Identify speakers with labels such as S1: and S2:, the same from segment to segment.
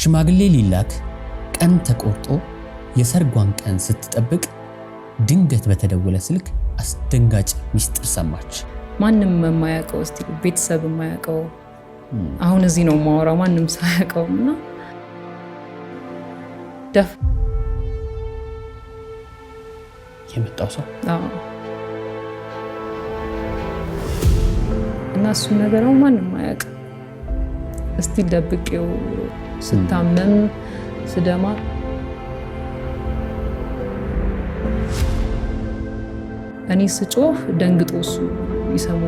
S1: ሽማግሌ ሊላክ ቀን ተቆርጦ የሰርጓን ቀን ስትጠብቅ ድንገት በተደወለ ስልክ አስደንጋጭ ሚስጥር ሰማች።
S2: ማንም የማያውቀው እስቲ ቤተሰብ የማያውቀው አሁን እዚህ ነው ማወራው ማንም ሳያውቀውና ደፍ
S1: የመጣው ሰው
S2: እና እሱ ነገር ማንም አያውቅም። እስቲ ደብቄው ስታመም ስደማ እኔ ስጮህ ደንግጦ እሱ ይሰሙ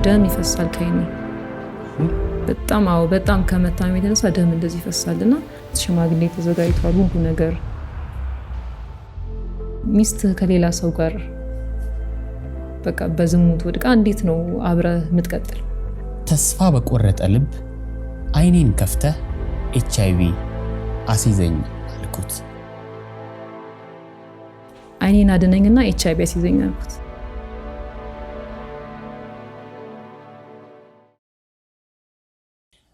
S2: ደም ይፈሳል ከይኔ በጣም ከመታመም የተነሳ ደም እንደዚህ ይፈሳልና ሽማግሌ ተዘጋጅቷል ሁሉ ነገር። ሚስት ከሌላ ሰው ጋር በቃ በዝሙት ወድቃ እንዴት ነው አብረህ የምትቀጥል?
S1: ተስፋ በቆረጠ ልብ አይኔን ከፍተህ HIV አስይዘኝ አልኩት።
S2: አይኔን አድነኝና HIV አስይዘኝ አልኩት።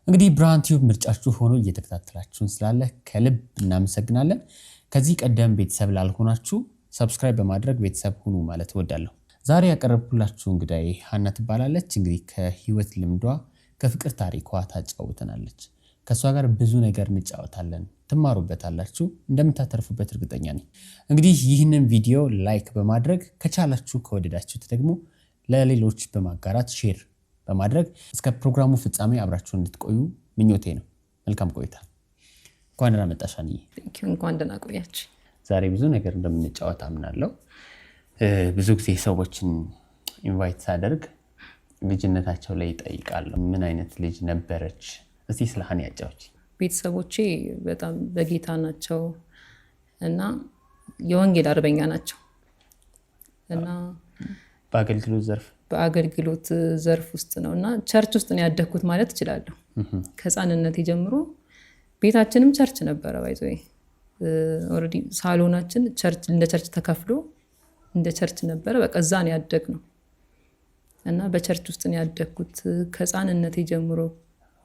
S1: እንግዲህ ብርሃን ቲዩብ ምርጫችሁ ሆኖ እየተከታተላችሁን ስላለ ከልብ እናመሰግናለን። ከዚህ ቀደም ቤተሰብ ላልሆናችሁ ሰብስክራይብ በማድረግ ቤተሰብ ሁኑ ማለት እወዳለሁ። ዛሬ ያቀረብኩላችሁ እንግዳዬ ሀና ትባላለች። እንግዲህ ከህይወት ልምዷ ከፍቅር ታሪኳ ታጫውተናለች። ከሷ ጋር ብዙ ነገር እንጫወታለን፣ ትማሩበታላችሁ፣ እንደምታተርፉበት እርግጠኛ ነኝ። እንግዲህ ይህንን ቪዲዮ ላይክ በማድረግ ከቻላችሁ ከወደዳችሁት ደግሞ ለሌሎች በማጋራት ሼር በማድረግ እስከ ፕሮግራሙ ፍጻሜ አብራችሁ እንድትቆዩ ምኞቴ ነው። መልካም ቆይታ። እንኳን ደህና መጣሽ ሀኒዬ።
S2: እንኳን ደህና ቆያችሁ።
S1: ዛሬ ብዙ ነገር እንደምንጫወት አምናለሁ። ብዙ ጊዜ ሰዎችን ኢንቫይት ሳደርግ ልጅነታቸው ላይ ይጠይቃሉ። ምን አይነት ልጅ ነበረች? እስቲ ስለ ሀኒ ያጫውቺ።
S2: ቤተሰቦቼ በጣም በጌታ ናቸው እና የወንጌል አርበኛ ናቸው እና በአገልግሎት ዘርፍ ውስጥ ነው እና ቸርች ውስጥ ነው ያደግኩት ማለት እችላለሁ። ከህፃንነቴ ጀምሮ ቤታችንም ቸርች ነበረ። ባይዘይ ኦሬዲ ሳሎናችን ቸርች እንደ ቸርች ተከፍሎ እንደ ቸርች ነበረ። በቃ እዛ ነው ያደግነው እና በቸርች ውስጥ ነው ያደግኩት ከህፃንነቴ ጀምሮ።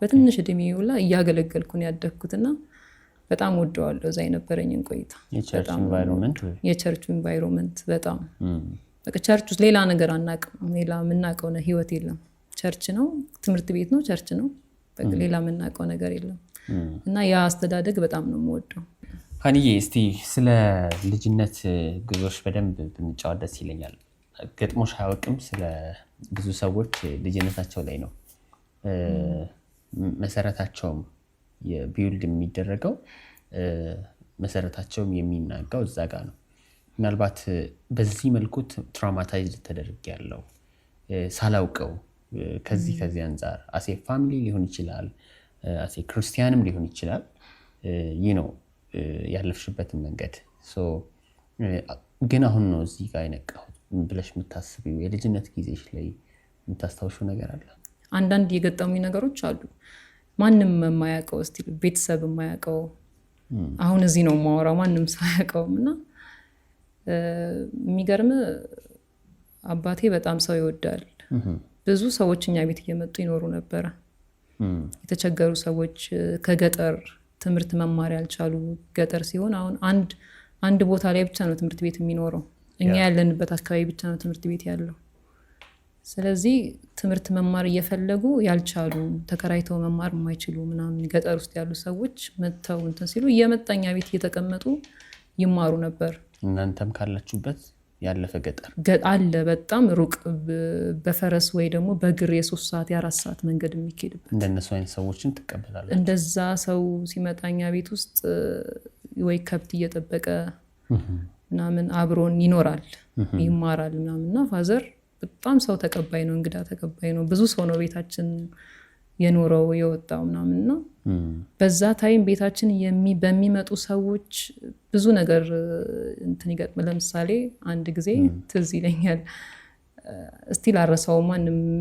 S2: በትንሽ እድሜው ላይ እያገለገልኩ ነው ያደግኩትና በጣም ወደዋለሁ እዛ የነበረኝን ቆይታ። የቸርች ኢንቫይሮንመንት በጣም በቃ ቸርች ውስጥ ሌላ ነገር አናውቅም። ሌላ የምናውቀው ህይወት የለም። ቸርች ነው፣ ትምህርት ቤት ነው፣ ቸርች ነው። በቃ ሌላ የምናውቀው ነገር የለም እና ያ አስተዳደግ በጣም ነው የምወደው።
S1: ሀኒዬ እስቲ ስለ ልጅነት ጉዞሽ በደንብ ብንጫወት ደስ ይለኛል። ገጥሞሽ አያውቅም? ስለ ብዙ ሰዎች ልጅነታቸው ላይ ነው መሰረታቸውም የቢውልድ የሚደረገው መሰረታቸውም የሚናጋው እዛ ጋር ነው። ምናልባት በዚህ መልኩ ትራውማታይዝድ ተደርጌያለሁ ሳላውቀው ከዚህ አንፃር አሴ ፋሚሊ ሊሆን ይችላል፣ አሴ ክርስቲያንም ሊሆን ይችላል። ይህ ነው ያለፍሽበትን መንገድ። ግን አሁን ነው እዚህ ጋር የነቃሁት ብለሽ የምታስቢው የልጅነት ጊዜሽ ላይ የምታስታውሽው ነገር አለ?
S2: አንዳንድ የገጠሙኝ ነገሮች አሉ። ማንም የማያውቀው እስቲ ቤተሰብ የማያውቀው አሁን እዚህ ነው ማወራው ማንም ሳያውቀውም እና የሚገርም አባቴ በጣም ሰው ይወዳል። ብዙ ሰዎች እኛ ቤት እየመጡ ይኖሩ ነበረ። የተቸገሩ ሰዎች ከገጠር ትምህርት መማር ያልቻሉ ገጠር ሲሆን አሁን አንድ ቦታ ላይ ብቻ ነው ትምህርት ቤት የሚኖረው። እኛ ያለንበት አካባቢ ብቻ ነው ትምህርት ቤት ያለው። ስለዚህ ትምህርት መማር እየፈለጉ ያልቻሉ ተከራይተው መማር የማይችሉ ምናምን ገጠር ውስጥ ያሉ ሰዎች መተው እንትን ሲሉ እየመጣኛ ቤት እየተቀመጡ ይማሩ ነበር።
S1: እናንተም ካላችሁበት ያለፈ ገጠር
S2: አለ በጣም ሩቅ በፈረስ ወይ ደግሞ በእግር የ3 ሰዓት የ4 ሰዓት መንገድ የሚሄድበት።
S1: እንደነሱ አይነት ሰዎችን ትቀበላለች?
S2: እንደዛ ሰው ሲመጣኛ ቤት ውስጥ ወይ ከብት እየጠበቀ ምናምን አብሮን ይኖራል ይማራል ምናምንና ፋዘር በጣም ሰው ተቀባይ ነው፣ እንግዳ ተቀባይ ነው። ብዙ ሰው ነው ቤታችን የኖረው የወጣው ምናምንና በዛ ታይም ቤታችን በሚመጡ ሰዎች ብዙ ነገር እንትን ይገጥም። ለምሳሌ አንድ ጊዜ ትዝ ይለኛል እስቲል አረሳው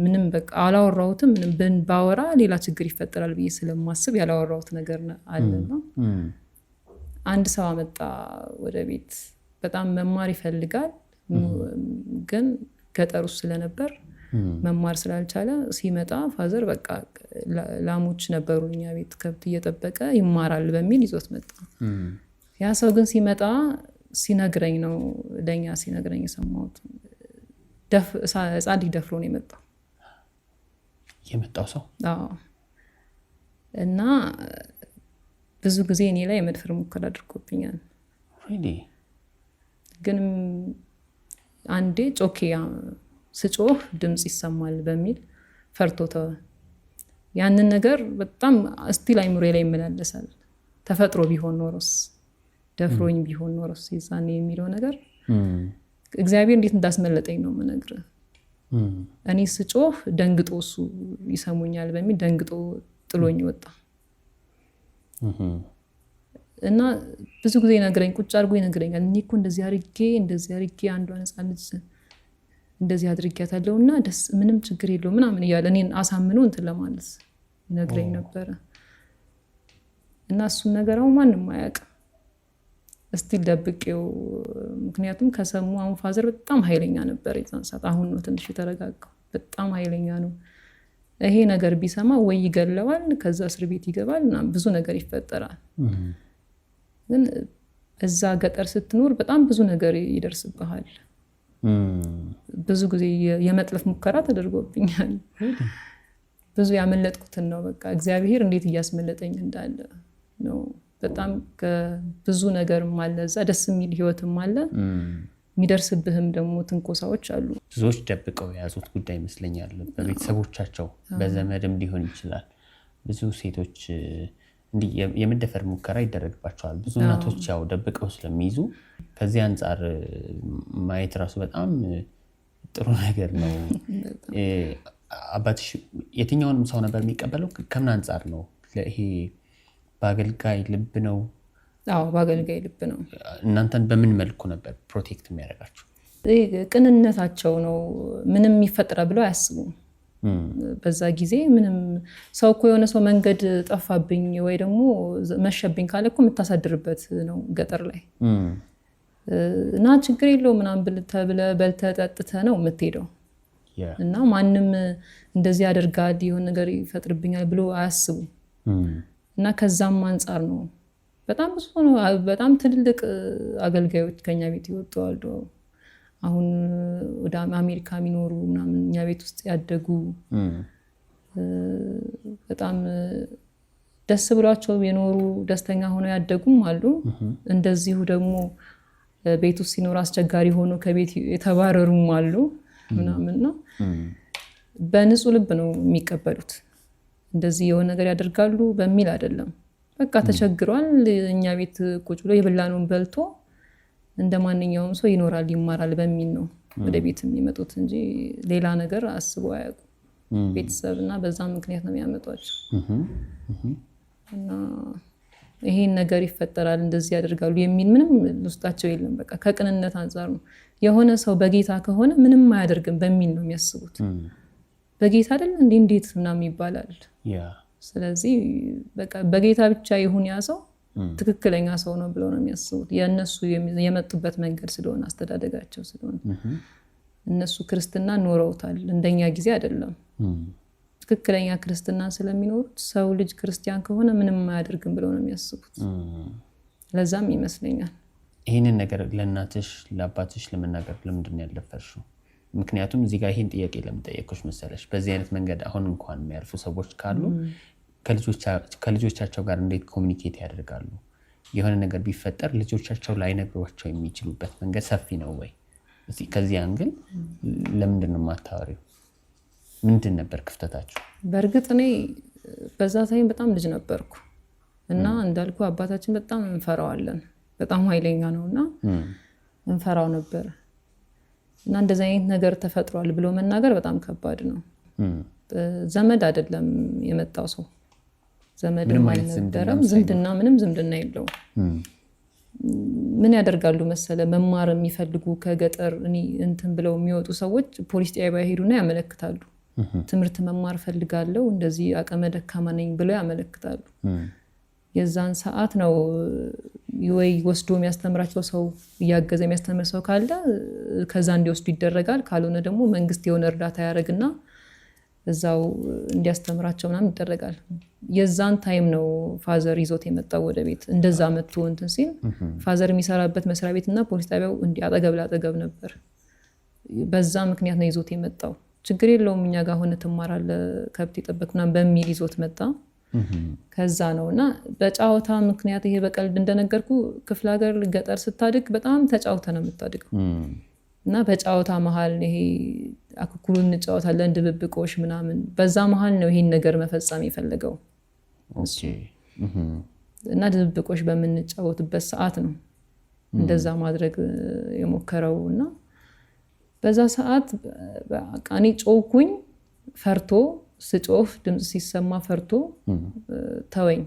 S2: ምንም በቃ አላወራሁትም። ምንም ባወራ ሌላ ችግር ይፈጠራል ብዬ ስለማስብ ያላወራሁት ነገር አለና አንድ ሰው አመጣ ወደ ቤት። በጣም መማር ይፈልጋል ግን ገጠር ውስጥ ስለነበር መማር ስላልቻለ ሲመጣ ፋዘር በቃ ላሞች ነበሩ እኛ ቤት ከብት እየጠበቀ ይማራል በሚል ይዞት መጣ። ያ ሰው ግን ሲመጣ ሲነግረኝ ነው ለኛ ሲነግረኝ የሰማሁት ህፃን ልጅ ደፍሮ ነው
S1: የመጣው ሰው።
S2: አዎ። እና ብዙ ጊዜ እኔ ላይ የመድፈር ሙከራ አድርጎብኛል። ግን አንዴ ጮኬ ስጮህ ድምጽ ይሰማል በሚል ፈርቶተ ያንን ነገር በጣም ስቲል አይምሮዬ ላይ ይመላለሳል። ተፈጥሮ ቢሆን ኖሮስ ደፍሮኝ ቢሆን ኖሮስ ይዛኔ የሚለው ነገር እግዚአብሔር እንዴት እንዳስመለጠኝ ነው የምነግርህ። እኔ ስጮህ ደንግጦ እሱ ይሰሙኛል በሚል ደንግጦ ጥሎኝ ወጣ። እና ብዙ ጊዜ ነግረኝ ቁጭ አድርጎ ይነግረኛል። እኔ እኮ እንደዚህ አድርጌ አንዷን ህፃን ልጅ እንደዚህ አድርጌያታለሁና ደስ ምንም ችግር የለውም ምናምን እያለ እኔን አሳምኖ እንትን ለማለት ይነግረኝ ነበረ። እና እሱን ነገር አሁን ማንም አያውቅም። እስቲል ደብቄው፣ ምክንያቱም ከሰሙ አሁን ፋዘር በጣም ኃይለኛ ነበር የዛን ሰዓት። አሁን ነው ትንሽ የተረጋጋው። በጣም ኃይለኛ ነው። ይሄ ነገር ቢሰማ ወይ ይገለዋል፣ ከዛ እስር ቤት ይገባል ምናምን ብዙ ነገር ይፈጠራል። ግን እዛ ገጠር ስትኖር በጣም ብዙ ነገር ይደርስብሃል። ብዙ ጊዜ የመጥለፍ ሙከራ ተደርጎብኛል። ብዙ ያመለጥኩትን ነው በቃ እግዚአብሔር እንዴት እያስመለጠኝ እንዳለ ነው። በጣም ብዙ ነገርም አለ እዛ፣ ደስ የሚል ህይወትም አለ፣ የሚደርስብህም ደግሞ ትንኮሳዎች አሉ።
S1: ብዙዎች ደብቀው የያዙት ጉዳይ ይመስለኛል። በቤተሰቦቻቸው በዘመድም ሊሆን ይችላል። ብዙ ሴቶች እንዲህ የመደፈር ሙከራ ይደረግባቸዋል። ብዙ እናቶች ያው ደብቀው ስለሚይዙ ከዚህ አንጻር ማየት ራሱ በጣም ጥሩ ነገር ነው። አባትሽ የትኛውንም ሰው ነበር የሚቀበለው? ከምን አንጻር ነው? ይሄ በአገልጋይ ልብ ነው?
S2: አዎ በአገልጋይ ልብ ነው።
S1: እናንተን በምን መልኩ ነበር ፕሮቴክት የሚያደርጋችሁ?
S2: ቅንነታቸው ነው። ምንም ይፈጠራል ብለው አያስቡም። በዛ ጊዜ ምንም ሰው እኮ የሆነ ሰው መንገድ ጠፋብኝ ወይ ደግሞ መሸብኝ ካለ እኮ የምታሳድርበት ነው ገጠር ላይ እና ችግር የለውም ምናምን ብለህ በልተህ ጠጥተህ ነው የምትሄደው። እና ማንም እንደዚህ ያደርጋል የሆነ ነገር ይፈጥርብኛል ብሎ አያስቡም። እና ከዛም አንጻር ነው በጣም ብዙ ነው። በጣም ትልልቅ አገልጋዮች ከኛ ቤት ይወጣሉ። አሁን ወደ አሜሪካ የሚኖሩ ምናምን እኛ ቤት ውስጥ ያደጉ በጣም ደስ ብሏቸው የኖሩ ደስተኛ ሆነው ያደጉም አሉ። እንደዚሁ ደግሞ ቤት ውስጥ ሲኖር አስቸጋሪ ሆኖ ከቤት የተባረሩም አሉ ምናምን ነው። በንጹህ ልብ ነው የሚቀበሉት። እንደዚህ የሆነ ነገር ያደርጋሉ በሚል አይደለም። በቃ ተቸግሯል እኛ ቤት ቁጭ ብሎ የበላነውን በልቶ እንደማንኛውም ሰው ይኖራል ይማራል በሚል ነው ወደ ቤት የሚመጡት እንጂ ሌላ ነገር አስበው አያውቁም። ቤተሰብና በዛ ምክንያት ነው የሚያመጧቸው። እና ይሄን ነገር ይፈጠራል እንደዚህ ያደርጋሉ የሚል ምንም ውስጣቸው የለም። በቃ ከቅንነት አንፃር ነው። የሆነ ሰው በጌታ ከሆነ ምንም አያደርግም በሚል ነው የሚያስቡት። በጌታ አይደል እንዴት ምናምን ይባላል። ስለዚህ በቃ በጌታ ብቻ ይሁን ያ ሰው ትክክለኛ ሰው ነው ብለው ነው የሚያስቡት። የነሱ የመጡበት መንገድ ስለሆነ አስተዳደጋቸው ስለሆነ እነሱ ክርስትና ኖረውታል። እንደኛ ጊዜ አይደለም። ትክክለኛ ክርስትና ስለሚኖሩት ሰው ልጅ ክርስቲያን ከሆነ ምንም አያደርግም ብለው ነው የሚያስቡት። ለዛም ይመስለኛል
S1: ይሄንን ነገር ለእናትሽ ለአባትሽ ለመናገር ለምንድን ነው ያልደፈርሽው? ምክንያቱም እዚህ ጋር ይሄን ጥያቄ ለምጠየቅሽ መሰለሽ በዚህ አይነት መንገድ አሁን እንኳን የሚያልፉ ሰዎች ካሉ ከልጆቻቸው ጋር እንዴት ኮሚኒኬት ያደርጋሉ? የሆነ ነገር ቢፈጠር ልጆቻቸው ላይነግሯቸው የሚችሉበት መንገድ ሰፊ ነው ወይ? ከዚህ አንግል ለምንድን ነው የማታወሪው? ምንድን ነበር ክፍተታችሁ?
S2: በእርግጥ እኔ በዛ ታይም በጣም ልጅ ነበርኩ እና እንዳልኩ አባታችን በጣም እንፈራዋለን። በጣም ኃይለኛ ነውና እንፈራው ነበር። እና እንደዚህ አይነት ነገር ተፈጥሯል ብሎ መናገር በጣም ከባድ ነው። ዘመድ አይደለም የመጣው ሰው ዘመድም አይነበረም። ዝምድና ምንም ዝምድና የለውም። ምን ያደርጋሉ መሰለ መማር የሚፈልጉ ከገጠር እንትን ብለው የሚወጡ ሰዎች ፖሊስ ጣቢያ ሄዱና ያመለክታሉ። ትምህርት መማር ፈልጋለሁ እንደዚህ አቅመ ደካማ ነኝ ብለው ያመለክታሉ። የዛን ሰዓት ነው ወይ ወስዶ የሚያስተምራቸው ሰው እያገዘ የሚያስተምር ሰው ካለ ከዛ እንዲወስዱ ይደረጋል። ካልሆነ ደግሞ መንግስት የሆነ እርዳታ ያደርግና እዛው እንዲያስተምራቸው ምናምን ይደረጋል። የዛን ታይም ነው ፋዘር ይዞት የመጣው ወደ ቤት። እንደዛ መጥቶ እንትን ሲል ፋዘር የሚሰራበት መስሪያ ቤትና ፖሊስ ጣቢያው አጠገብ ላጠገብ ነበር። በዛ ምክንያት ነው ይዞት የመጣው። ችግር የለውም እኛ ጋር ሆነ ትማራለህ ከብት ይጠበቅ ምናምን በሚል ይዞት መጣ። ከዛ ነውና በጫወታ ምክንያት ይሄ በቀልድ እንደነገርኩ ክፍለ ሀገር ገጠር ስታድግ በጣም ተጫውተ ነው የምታድገው እና በጫወታ መሀል ይሄ አኩኩሉ እንጫወታለን ድብብቆሽ ምናምን በዛ መሀል ነው ይሄን ነገር መፈጸም የፈለገው። እና ድብብቆሽ በምንጫወትበት ሰዓት ነው እንደዛ ማድረግ የሞከረው። እና በዛ ሰዓት በቃ እኔ ጮኩኝ። ፈርቶ ስጮፍ ድምጽ ሲሰማ ፈርቶ ተወኝ።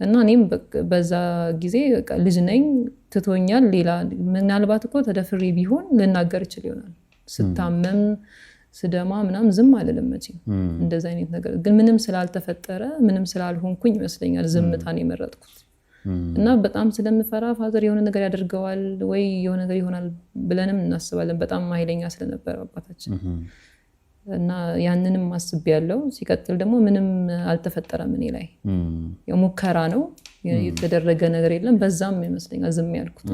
S2: እና እኔም በዛ ጊዜ ልጅ ነኝ ትቶኛል። ሌላ ምናልባት እኮ ተደፍሬ ቢሆን ልናገር ይችል ይሆናል። ስታመም ስደማ ምናምን ዝም አልልም መቼም እንደዛ አይነት ነገር። ግን ምንም ስላልተፈጠረ ምንም ስላልሆንኩኝ ይመስለኛል ዝምታን የመረጥኩት። እና በጣም ስለምፈራ ፋዘር የሆነ ነገር ያደርገዋል ወይ የሆነ ነገር ይሆናል ብለንም እናስባለን። በጣም ኃይለኛ ስለነበረ አባታችን እና ያንንም አስቤያለሁ። ሲቀጥል ደግሞ ምንም አልተፈጠረም እኔ ላይ የሙከራ ነው የተደረገ ነገር የለም። በዛም ይመስለኛል ዝም ያልኩት።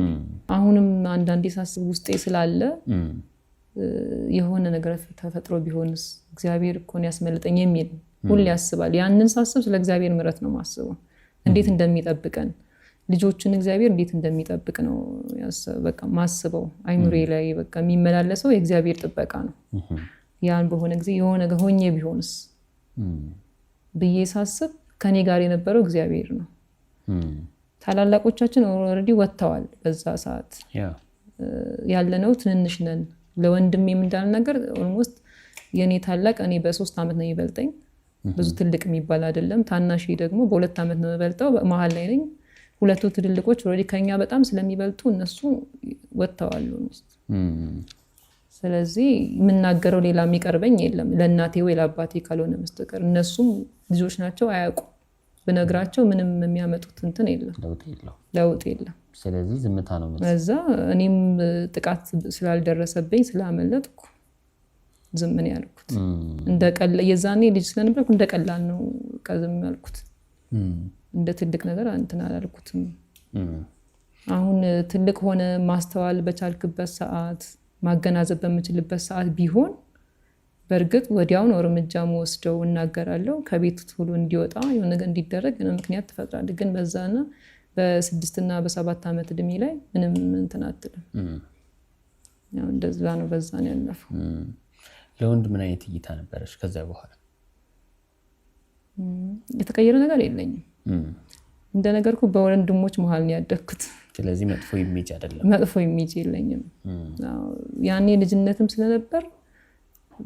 S2: አሁንም አንዳንዴ ሳስብ ውስጤ ስላለ የሆነ ነገር ተፈጥሮ ቢሆንስ እግዚአብሔር እኮ ነው ያስመልጠኝ የሚል ሁሌ ያስባል። ያንን ሳስብ ስለ እግዚአብሔር ምሕረት ነው ማስበው። እንዴት እንደሚጠብቀን ልጆችን እግዚአብሔር እንዴት እንደሚጠብቅ ነው በቃ ማስበው። አይኑሬ ላይ በቃ የሚመላለሰው የእግዚአብሔር ጥበቃ ነው። ያን በሆነ ጊዜ የሆነ ነገር ሆኜ ቢሆንስ ብዬ ሳስብ ከኔ ጋር የነበረው እግዚአብሔር ነው። ታላላቆቻችን ኦልሬዲ ወጥተዋል። በዛ ሰዓት ያለነው ትንንሽ ነን። ለወንድሜም እንዳልነገር ኦልሞስት የኔ ታላቅ እኔ በ3 አመት ነው የሚበልጠኝ። ብዙ ትልቅ የሚባል አይደለም። ታናሽ ደግሞ በ2 አመት ነው የሚበልጠው። መሀል ላይ ነኝ። ሁለቱ ትልልቆች ኦልሬዲ ከኛ በጣም ስለሚበልጡ እነሱ ወጥተዋል ኦልሞስት። ስለዚህ የምናገረው ሌላ የሚቀርበኝ የለም ለእናቴ ወይ ለአባቴ ካልሆነ መስተቀር። እነሱም ልጆች ናቸው አያውቁ። ብነግራቸው ምንም የሚያመጡት እንትን የለም ለውጥ የለም።
S1: ስለዚህ ዝምታ ነው ማለት።
S2: እዛ እኔም ጥቃት ስላልደረሰብኝ ስላመለጥኩ ዝም ነው ያልኩት። እንደቀላል የዛኔ ልጅ ስለነበርኩ እንደቀላል ነው ዝም ያልኩት። እንደ ትልቅ ነገር እንትን አላልኩትም። አሁን ትልቅ ሆነ ማስተዋል በቻልክበት ሰዓት ማገናዘብ በምችልበት ሰዓት ቢሆን በእርግጥ ወዲያው ነው እርምጃ ወስደው እናገራለሁ። ከቤት ሁሉ እንዲወጣ የሆነ ነገር እንዲደረግ ነው ምክንያት ተፈጥሯል። ግን በዛና በ6 እና በ7 አመት እድሜ ላይ ምንም እንትን አትልም። ያው እንደዛ ነው። በዛ ነው ያለፈው።
S1: ለወንድ ምን አይነት እይታ ነበረሽ ከዛ በኋላ?
S2: የተቀየረ ነገር የለኝም። እንደነገርኩ በወንድሞች መሃል ነው ያደግኩት።
S1: ስለዚህ መጥፎ ኢሜጅ አይደለም።
S2: መጥፎ ኢሜጅ የለኝም። ያኔ ልጅነትም ስለነበር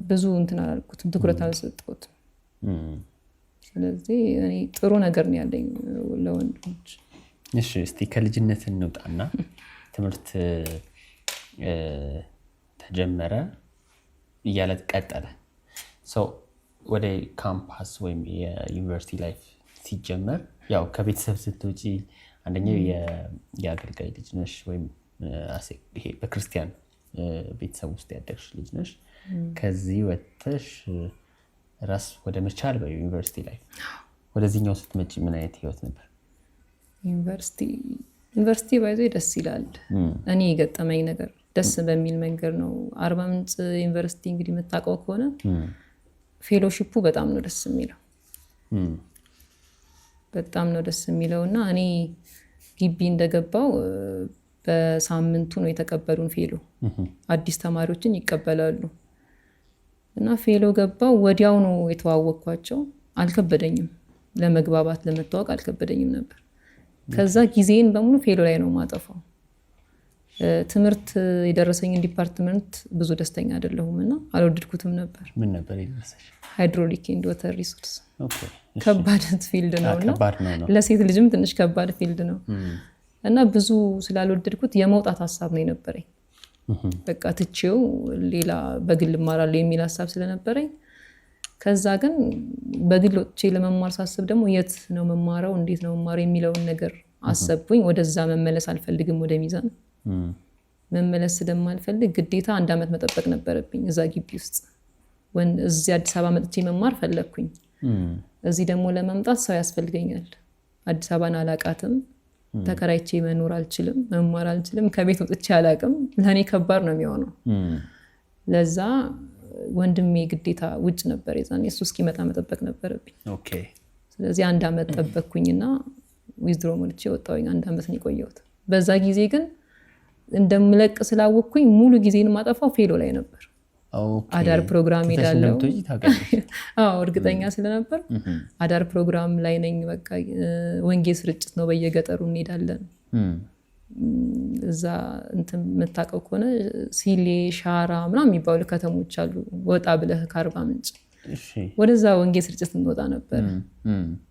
S2: ብዙ እንትን አላልኩትም፣ ትኩረት አልሰጠሁትም። ስለዚህ እኔ ጥሩ ነገር ነው ያለኝ ለወንድሞች።
S1: እሺ እስቲ ከልጅነት እንውጣና ትምህርት ተጀመረ እያለ ቀጠለ። ወደ ካምፓስ ወይም የዩኒቨርሲቲ ላይፍ ሲጀመር ያው ከቤተሰብ ስትወጪ አንደኛው የአገልጋይ ልጅ ነሽ ወይም ይሄ በክርስቲያን ቤተሰብ ውስጥ ያደግሽ ልጅ ነሽ። ከዚህ ወጥተሽ ራስ ወደ መቻል በዩኒቨርሲቲ ላይ ወደዚህኛው ስትመጪ ምን አይነት ህይወት ነበር?
S2: ዩኒቨርሲቲ ባይዞ ደስ ይላል። እኔ የገጠመኝ ነገር ደስ በሚል መንገድ ነው። አርባ ምንጭ ዩኒቨርሲቲ እንግዲህ የምታውቀው ከሆነ ፌሎሺፑ በጣም ነው ደስ የሚለው። በጣም ነው ደስ የሚለውና እኔ ግቢ እንደገባው በሳምንቱ ነው የተቀበሉን ፌሎ። አዲስ ተማሪዎችን ይቀበላሉ እና ፌሎ ገባው። ወዲያው ነው የተዋወቅኳቸው። አልከበደኝም፣ ለመግባባት ለመተዋወቅ አልከበደኝም ነበር። ከዛ ጊዜን በሙሉ ፌሎ ላይ ነው ማጠፋው። ትምህርት የደረሰኝ ዲፓርትመንት ብዙ ደስተኛ አይደለሁም እና አልወደድኩትም ነበር።
S1: ምን ነበር የደረሰሽ?
S2: ሃይድሮሊክ ኤንድ ዋተር ሪሶርስ። ከባድ ፊልድ ነውና ለሴት ልጅም ትንሽ ከባድ ፊልድ ነው እና ብዙ ስላልወደድኩት የመውጣት ሀሳብ ነው የነበረኝ። በቃ ትቼው ሌላ በግል እማራለሁ የሚል ሀሳብ ስለነበረኝ፣ ከዛ ግን በግል ወጥቼ ለመማር ሳስብ ደግሞ የት ነው መማረው እንዴት ነው መማር የሚለውን ነገር አሰብኩኝ። ወደዛ መመለስ አልፈልግም፣ ወደ ሚዛን መመለስ ስለማልፈልግ ግዴታ 1 ዓመት መጠበቅ ነበረብኝ እዛ ግቢ ውስጥ። እዚህ አዲስ አበባ መጥቼ መማር ፈለግኩኝ። እዚህ ደግሞ ለመምጣት ሰው ያስፈልገኛል። አዲስ አበባን አላቃትም፣ ተከራይቼ መኖር አልችልም፣ መማር አልችልም፣ ከቤት ወጥቼ አላቅም። ለእኔ ከባድ ነው የሚሆነው። ለዛ ወንድሜ ግዴታ ውጭ ነበር የዛኔ፣ እሱ እስኪመጣ መጠበቅ ነበረብኝ። ስለዚህ 1 ዓመት ጠበቅኩኝና ዊዝድሮ ሞልቼ ወጣሁኝ። 1 ዓመት ነው የቆየሁት። በዛ ጊዜ ግን እንደምለቅ ስላወቅኩኝ ሙሉ ጊዜን ማጠፋው ፌሎ ላይ ነበር። አዳር ፕሮግራም ሄዳለሁ። እርግጠኛ ስለነበር አዳር ፕሮግራም ላይ ነኝ። በቃ ወንጌል ስርጭት ነው፣ በየገጠሩ እንሄዳለን። እዛ እንትን የምታውቀው ከሆነ ሲሌ፣ ሻራ ምናምን የሚባሉ ከተሞች አሉ። ወጣ ብለህ ከአርባ ምንጭ ወደዛ ወንጌል ስርጭት እንወጣ ነበር።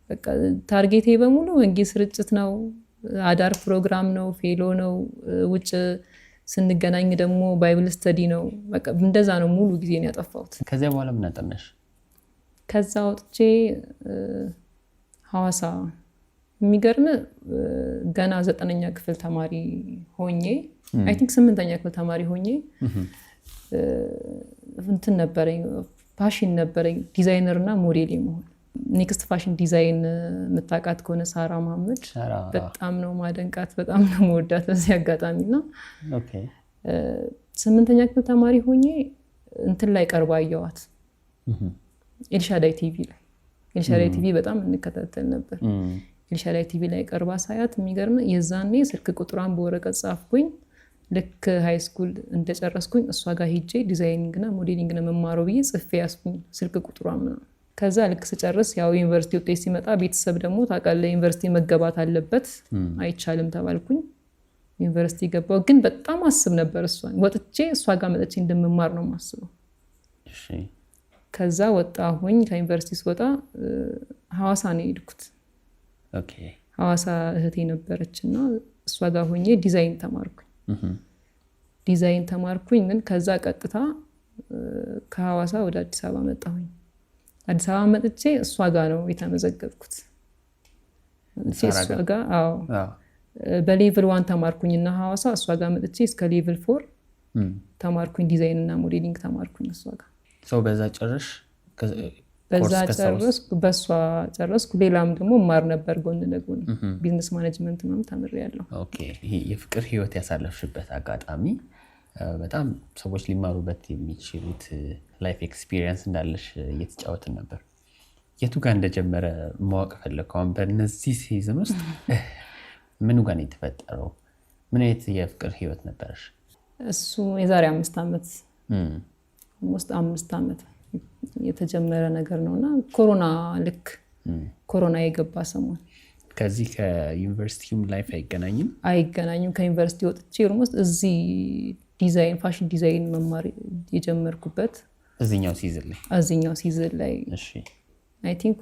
S2: በቃ ታርጌቴ በሙሉ ወንጌል ስርጭት ነው፣ አዳር ፕሮግራም ነው፣ ፌሎ ነው። ውጭ ስንገናኝ ደግሞ ባይብል ስተዲ ነው። በቃ እንደዛ ነው ሙሉ ጊዜን ያጠፋሁት።
S1: ከዚያ በኋላ ምን አጠናሽ?
S2: ከዛ ወጥቼ ሐዋሳ የሚገርም ገና 9ኛ ክፍል ተማሪ ሆኜ አይ ቲንክ 8ኛ ክፍል ተማሪ ሆኜ እንትን ነበረኝ፣ ፓሽን ነበረኝ፣ ዲዛይነር እና ሞዴል መሆን። ኔክስት ፋሽን ዲዛይን የምታውቃት ከሆነ ሳራ መሐመድ በጣም ነው ማደንቃት፣ በጣም ነው መወዳት በዚህ አጋጣሚና 8ኛ ክፍል ተማሪ ሆኜ እንትን ላይ ቀርባ አየዋት፣ ኤልሻዳይ ቲቪ ላይ። ኤልሻዳይ ቲቪ በጣም እንከታተል ነበር። ኤልሻዳይ ቲቪ ላይ ቀርባ ሳያት የሚገርም የዛኔ ስልክ ቁጥሯን በወረቀት ጻፍኩኝ። ልክ ሃይ ስኩል እንደጨረስኩኝ እሷ ጋር ሄጄ ዲዛይኒንግ እና ሞዴሊንግ ነው መማረው ብዬ ጽፌ ያስኩኝ ስልክ ቁጥሯን ነው። ከዛ ልክ ስጨርስ ያው ዩኒቨርሲቲ ውጤት ሲመጣ ቤተሰብ ደግሞ ታውቃለህ ዩኒቨርሲቲ መገባት አለበት፣ አይቻልም ተባልኩኝ። ዩኒቨርሲቲ ገባሁ። ግን በጣም አስብ ነበር እሷን ወጥቼ እሷ ጋር መጥቼ እንደምማር ነው ማስበው። ከዛ ወጣሁኝ። ከዩኒቨርሲቲ ስወጣ ሐዋሳ ነው የሄድኩት። ሐዋሳ እህቴ ነበረችና እሷ ጋር ሆኜ ዲዛይን ተማርኩኝ። ዲዛይን ተማርኩኝ። ግን ከዛ ቀጥታ ከሐዋሳ ወደ አዲስ አበባ መጣሁኝ። አዲስ አበባ መጥቼ እሷ ጋር ነው የተመዘገብኩት። እሷ ጋር በሌቭል 1 ተማርኩኝና ሐዋሳ እሷ ጋር መጥቼ እስከ ሌቭል 4 ተማርኩኝ። ዲዛይን እና ሞዴሊንግ ተማርኩኝ እሷ ጋር።
S1: በዛ ጨረሽ?
S2: በዛ ጨረስኩ፣ በሷ ጨረስኩ። ሌላም ደግሞ ማር ነበር ጎን ለጎን ቢዝነስ ማኔጅመንት ነው ተምሬያለሁ።
S1: ይሄ የፍቅር ህይወት ያሳለፍሽበት አጋጣሚ በጣም ሰዎች ሊማሩበት የሚችሉት ላይፍ ኤክስፒሪየንስ እንዳለሽ እየተጫወትን ነበር። የቱ ጋር እንደጀመረ ማወቅ ፈለግኩ። አሁን በእነዚህ ሲዝን ውስጥ ምኑ ጋር ነው የተፈጠረው? ምን አይነት የፍቅር ህይወት ነበረሽ?
S2: እሱ የዛሬ 5 ዓመት ውስጥ 5 ዓመት የተጀመረ ነገር ነውና ኮሮና ልክ ኮሮና የገባ ሰሞን።
S1: ከዚህ ከዩኒቨርሲቲውም ላይፍ
S2: አይገናኝም። ከዩኒቨርሲቲ ወጥቼ ኦልሞስት እዚህ ዲዛይን ፋሽን ዲዛይን መማር የጀመርኩበት
S1: እዚህኛው ሲዝን ላይ
S2: እሺ አይ ቲንክ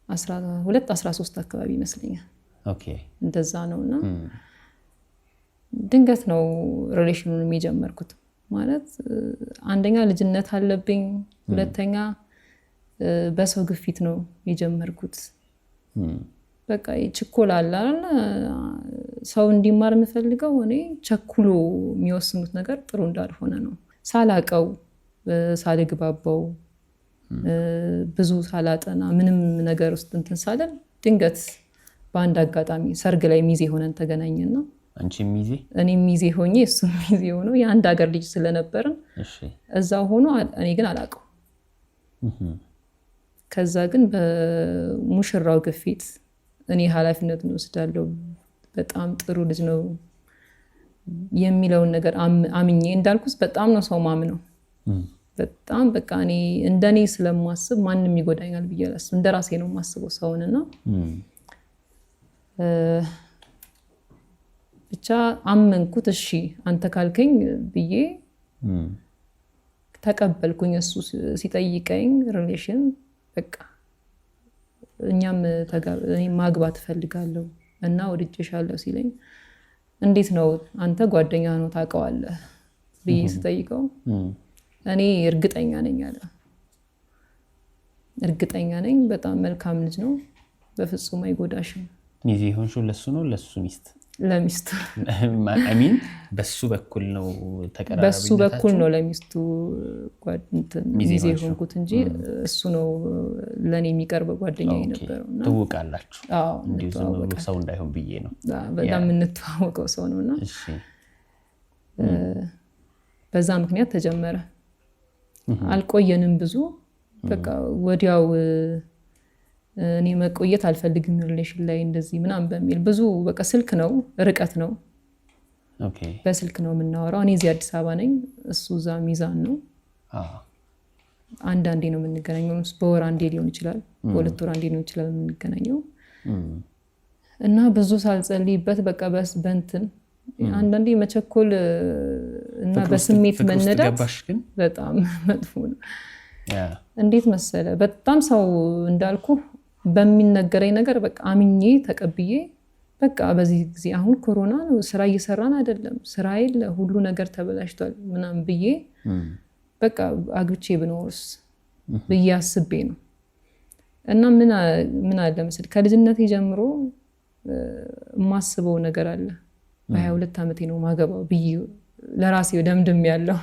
S2: 2013 አካባቢ ይመስለኛል። እንደዛ ነውና ድንገት ነው ሪሌሽኑን የጀመርኩት። ማለት አንደኛ ልጅነት አለብኝ፣ ሁለተኛ በሰው ግፊት ነው የጀመርኩት። በቃ ችኮላ አለ ሰው እንዲማር የምፈልገው እኔ ቸኩሎ የሚወስኑት ነገር ጥሩ እንዳልሆነ ነው። ሳላቀው ሳልግባባው ብዙ ሳላጠና ምንም ነገር ውስጥ እንትን ሳለን ድንገት በአንድ አጋጣሚ ሰርግ ላይ ሚዜ ሆነን ተገናኘና
S1: አንቺ ሚዜ
S2: እኔ ሚዜ ሆኜ እሱ ሚዜ ሆኖ የአንድ ሀገር ልጅ ስለነበርን እዛ ሆኖ እኔ ግን አላቀው። ከዛ ግን በሙሽራው ግፊት እኔ ኃላፊነቱን ወስዳለሁ፣ በጣም ጥሩ ልጅ ነው የሚለውን ነገር አምኜ እንዳልኩስ በጣም ነው ሰው ማምነው። በጣም በቃ እኔ እንደኔ ስለማስብ ማንንም ይጎዳኛል ብዬ አላስብም። እንደራሴ ነው የማስበው ሰውንና ብቻ አመንኩት። እሺ አንተ ካልከኝ ብዬ ተቀበልኩኝ። እሱ ሲጠይቀኝ ሪሌሽን በቃ እኛም ማግባት ፈልጋለሁ እና ወድጄሻለሁ ሲለኝ እንዴት ነው አንተ ጓደኛ ነው ታውቀዋለህ ብዬ ስጠይቀው እኔ እርግጠኛ ነኝ አለ። እርግጠኛ ነኝ፣ በጣም መልካም ልጅ ነው፣ በፍጹም አይጎዳሽም።
S1: ሚዜ ሆንሽው ለሱ ነው ለሱ ሚስት
S2: ለሚስቱ
S1: አሚን በሱ በኩል ነው ተቀራራቢነታችሁ?
S2: በሱ በኩል ነው ለሚስቱ ሚዜ ሆንኩት እንጂ እሱ ነው ለኔ የሚቀርብ ጓደኛዬ ነበርውና
S1: ትውቃላችሁ? አዎ እንዴ ሰው እንዳይሆን ብዬ ነው።
S2: በጣም እንተዋወቀው ሰው ነውና እሺ በዛ ምክንያት ተጀመረ። አልቆየንም ብዙ በቃ ወዲያው እኔ መቆየት አልፈልግም ሪሌሽን ላይ እንደዚህ ምናምን በሚል ብዙ በቃ ስልክ ነው ርቀት ነው።
S1: ኦኬ
S2: በስልክ ነው የምናወራው። እኔ እዚህ አዲስ አበባ ነኝ፣ እሱ እዛ ሚዛን ነው። አንዳንዴ ነው የምንገናኘው። በወር አንዴ ሊሆን ይችላል፣ በሁለት ወር አንዴ ሊሆን ይችላል የምንገናኘው እና ብዙ ሳልጸልይበት በቃ በእንትን አንዳንዴ መቸኮል እና በስሜት መነዳት በጣም መጥፎ ነው። እንዴት መሰለ በጣም ሰው እንዳልኩ በሚነገረኝ ነገር በቃ አምኜ ተቀብዬ በቃ በዚህ ጊዜ አሁን ኮሮና ነው ስራ እየሰራን አይደለም፣ ስራ የለ፣ ሁሉ ነገር ተበላሽቷል ምናምን ብዬ በቃ አግብቼ ብኖርስ ብዬ አስቤ ነው። እና ምን አለ መሰል ከልጅነቴ ጀምሮ የማስበው ነገር አለ። በ22 ዓመቴ ነው ማገባው ብዬ ለራሴ ደምድም ያለው።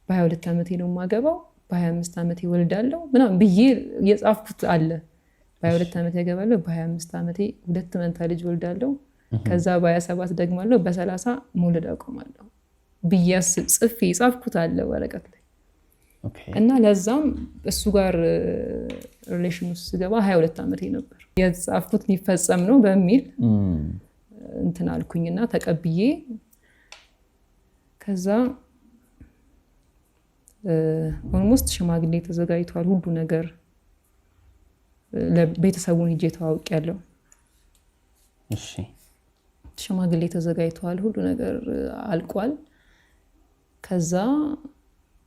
S2: በ22 ዓመቴ ነው ማገባው፣ በ25 ዓመቴ ወልዳለሁ ምናምን ብዬ የጻፍኩት አለ። በ22 ዓመቴ ያገባለሁ፣ በ25 ዓመቴ 2 መንታ ልጅ ወልዳለሁ፣ ከዛ በ27 ደግማለሁ፣ በ30 መውለድ አቆማለሁ ብዬ ጽፌ የጻፍኩት አለ ወረቀት ላይ። እና ለዛም እሱ ጋር ሪሌሽን ውስጥ ስገባ 22 ዓመቴ ነበር። የጻፍኩት ሊፈጸም ነው በሚል እንትን አልኩኝና ተቀብዬ ከዛ ኦልሞስት ሽማግሌ ተዘጋጅቷል፣ ሁሉ ነገር ለቤተሰቡን ሄጄ ተዋውቂያለሁ።
S1: እሺ
S2: ሽማግሌ ተዘጋጅቷል፣ ሁሉ ነገር አልቋል። ከዛ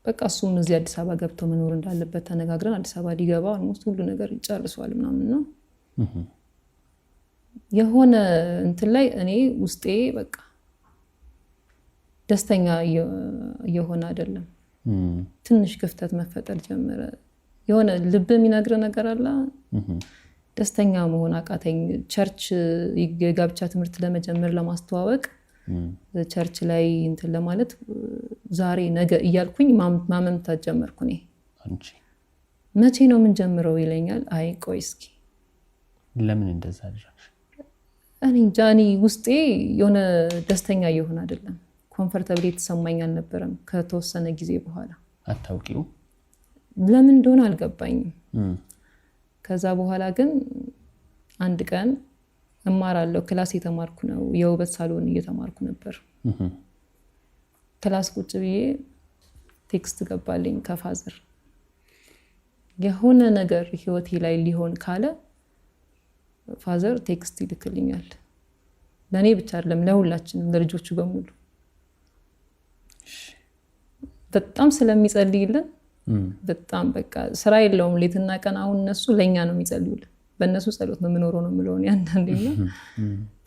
S2: በቃ እሱም እዚህ አዲስ አበባ ገብቶ መኖር እንዳለበት ተነጋግረን አዲስ አበባ ሊገባ ኦልሞስት ሁሉ ነገር ይጨርሷል ምናምን ነው። የሆነ እንትን ላይ እኔ ውስጤ በቃ ደስተኛ እየሆነ አይደለም። ትንሽ ክፍተት መፈጠር ጀመረ። የሆነ ልብ የሚነግር ነገር አለ። ደስተኛ መሆን አቃተኝ። ቸርች የጋብቻ ትምህርት ለመጀመር ለማስተዋወቅ ቸርች ላይ እንትን ለማለት ዛሬ ነገ እያልኩኝ ማመምታት ጀመርኩ። እኔ መቼ ነው የምንጀምረው ይለኛል። አይ ቆይ እስኪ
S1: ለምን እንደዛ አደረግሽ?
S2: እኔ እንጃ። እኔ ውስጤ የሆነ ደስተኛ እየሆነ አይደለም። ኮምፎርታብል የተሰማኝ አልነበረም። ከተወሰነ ጊዜ በኋላ
S1: አታውቂው
S2: ለምን እንደሆነ አልገባኝም። ከዛ በኋላ ግን አንድ ቀን እማራለሁ፣ ክላስ የተማርኩ ነው፣ የውበት ሳሎን እየተማርኩ ነበር። ክላስ ቁጭ ብዬ ቴክስት ገባልኝ ከፋዘር። የሆነ ነገር ህይወቴ ላይ ሊሆን ካለ ፋዘር ቴክስት ይልክልኛል። ለእኔ ብቻ አይደለም ለሁላችንም፣ ለልጆቹ በሙሉ በጣም ስለሚጸልይልን በጣም በቃ ስራ የለውም ሌትና ቀን። አሁን እነሱ ለእኛ ነው የሚጸልዩልን፣ በእነሱ ጸሎት ነው የምኖረው ነው የምለውን ያንዳንዴና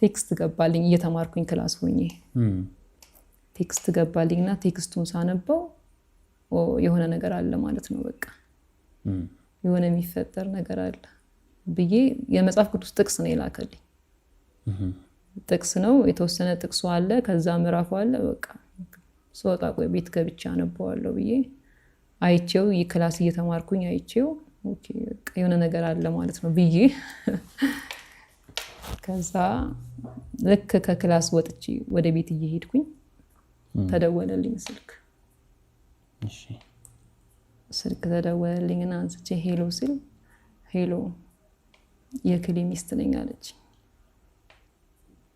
S2: ቴክስት ገባልኝ እየተማርኩኝ ክላስ ሆኜ ቴክስት ገባልኝና ቴክስቱን ሳነበው የሆነ ነገር አለ ማለት ነው። በቃ የሆነ የሚፈጠር ነገር አለ ብዬ የመጽሐፍ ቅዱስ ጥቅስ ነው የላከልኝ። ጥቅስ ነው የተወሰነ ጥቅሱ አለ፣ ከዛ ምዕራፉ አለ። በቃ ስወጣ ቆይ ቤት ገብቼ አነበዋለሁ ብዬ አይቼው የክላስ እየተማርኩኝ አይቼው ኦኬ በቃ የሆነ ነገር አለ ማለት ነው ብዬ ከዛ ልክ ከክላስ ወጥቼ ወደ ቤት እየሄድኩኝ ተደወለልኝ ስልክ።
S1: እሺ
S2: ስልክ ተደወለልኝና አንስቼ ሄሎ ሲል ሄሎ የክሌ ሚስት ነኝ አለች።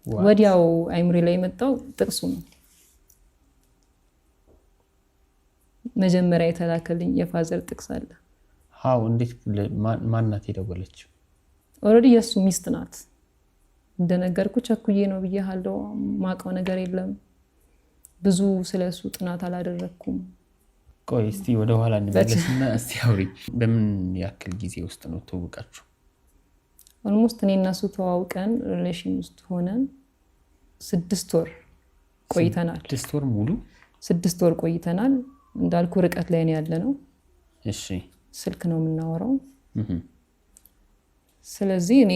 S2: ወዲያው አይምሬ ላይ የመጣው ጥቅሱ ነው። መጀመሪያ የተላከልኝ የፋዘር ጥቅስ አለ።
S1: ሃው እንዴት ማናት የደወለችው?
S2: ኦልሬዲ የሱ ሚስት ናት። እንደነገርኩ ቸኩዬ ነው ብዬሃለሁ። ማቀው ነገር የለም። ብዙ ስለሱ ጥናት አላደረኩም።
S1: ቆይ እስቲ ወደ ኋላ እንመለስና እስቲ አውሪ። በምን ያክል ጊዜ ውስጥ ነው ተዋወቃችሁ?
S2: ኦልሞስት እኔ እና እሱ ተዋውቀን ሪሌሽን ውስጥ ሆነን 6 ወር ቆይተናል።
S1: 6 ወር ሙሉ
S2: 6 ወር ቆይተናል። እንዳልኩ ርቀት ላይ ነው ያለነው።
S1: እሺ
S2: ስልክ ነው የምናወራው። ስለዚህ እኔ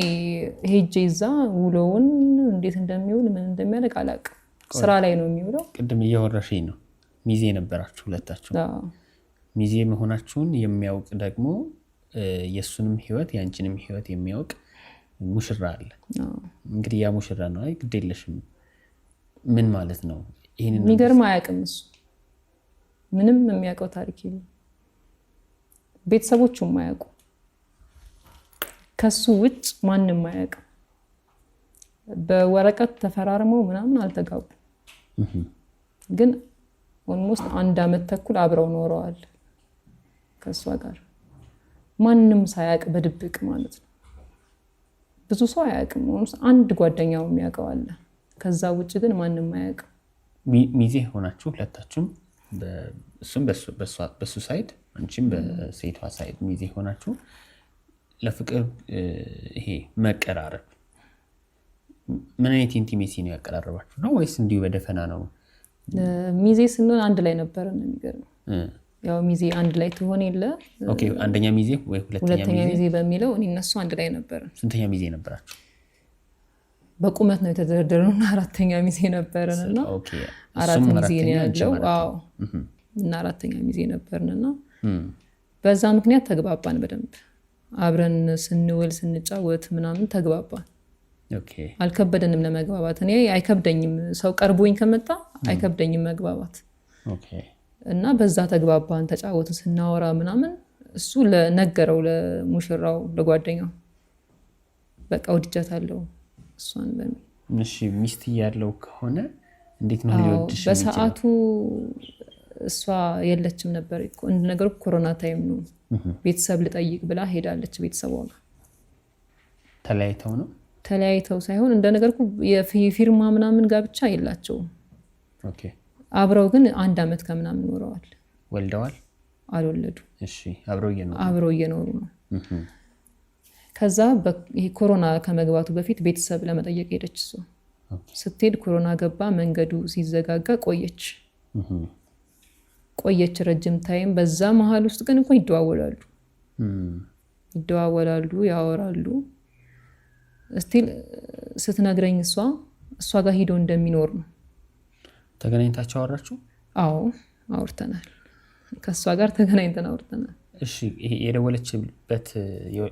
S2: ሄጄ እዛ ውሎውን እንዴት እንደሚውል ምን እንደሚያደርግ አላውቅም። ስራ ላይ ነው የሚውለው።
S1: ቅድም እያወራሽኝ ነው ሚዜ ነበራችሁ ሁለታችሁ። ሚዜ መሆናችሁን የሚያውቅ ደግሞ የእሱንም ህይወት የአንቺንም ህይወት የሚያውቅ ሙሽራ አለ። እንግዲህ ያ ሙሽራ ነው አይ ግድ የለሽም ምን ማለት ነው? ይሄንን
S2: የሚገርም አያውቅም እሱ ምንም የሚያውቀው ታሪክ የለም። ቤተሰቦቹም አያውቁ ከሱ ውጭ ማንም አያውቅም። በወረቀት ተፈራርመው ምናምን አልተጋቡ ግን ኦልሞስት 1 ዓመት ተኩል አብረው ኖረዋል ከሷ ጋር ማንም ሳያውቅ በድብቅ ማለት ነው። ብዙ ሰው አያውቅም። ኦልሞስት አንድ ጓደኛው የሚያውቀው አለ። ከዛ ውጭ ግን ማንም አያውቅም።
S1: ሚዜ ሆናችሁ ሁለታችሁም እሱም በሱ ሳይድ አንቺም በሴቷ ሳይድ ሚዜ ሆናችሁ ለፍቅር ይሄ መቀራረብ ምን አይነት ኢንቲሜሲ ነው ያቀራረባችሁ ነው ወይስ እንዲሁ በደፈና ነው?
S2: ሚዜ ስንሆን አንድ ላይ ነበር ነው የሚገርም። ያው ሚዜ አንድ ላይ ትሆን የለ
S1: ኦኬ አንደኛ ሚዜ ወይ ሁለተኛ
S2: ሚዜ በሚለው እኔ እነሱ አንድ ላይ ነበር።
S1: ስንተኛ ሚዜ ነበራችሁ?
S2: በቁመት ነው የተደረደረውና አራተኛ ሚዜ ነበርንና
S1: ኦኬ
S2: አራት ሚዜ ነው ያለው። አዎ እና አራተኛ ሚዜ ነበርንና በዛ ምክንያት ተግባባን በደንብ አብረን ስንውል ስንጫወት ምናምን ተግባባን።
S1: ኦኬ
S2: አልከበደንም ለመግባባት። እኔ አይከብደኝም ሰው ቀርቦኝ ከመጣ አይከብደኝም መግባባት።
S1: ኦኬ
S2: እና በዛ ተግባባን ተጫወትን ስናወራ ምናምን እሱ ለነገረው ለሙሽራው ለጓደኛው በቃ ወድጃታለሁ እሷን በሚል
S1: እሺ ሚስት ያለው ከሆነ እንዴት ነው ሊወድሽ?
S2: በሰዓቱ እሷ የለችም ነበር እኮ እንደነገሩ ኮሮና ታይም ነው። ቤተሰብ ልጠይቅ ብላ ሄዳለች ቤተሰቧ ጋር።
S1: ተለያይተው ነው?
S2: ተለያይተው ሳይሆን እንደነገርኩ የፊርማ ምናምን ጋብቻ የላቸውም።
S1: ኦኬ
S2: አብረው ግን 1 ዓመት ከምናምን ኖረዋል።
S1: ወልደዋል?
S2: አልወለዱ።
S1: እሺ አብረው
S2: እየኖሩ ነው። ከዛ ይሄ ኮሮና ከመግባቱ በፊት ቤተሰብ ለመጠየቅ ሄደች እሷ። ስትሄድ ኮሮና ገባ፣ መንገዱ ሲዘጋጋ ቆየች ረጅም ታይም። በዛ መሀል ውስጥ ግን እኮ ይደዋወላሉ ያወራሉ። ስቲል ስትነግረኝ እሷ ጋር ሄዶ እንደሚኖር ነው።
S1: ተገናኝታችሁ አወራችሁ?
S2: አዎ አውርተናል። ከሷ ጋር ተገናኝተን አውርተናል።
S1: እሺ ይሄ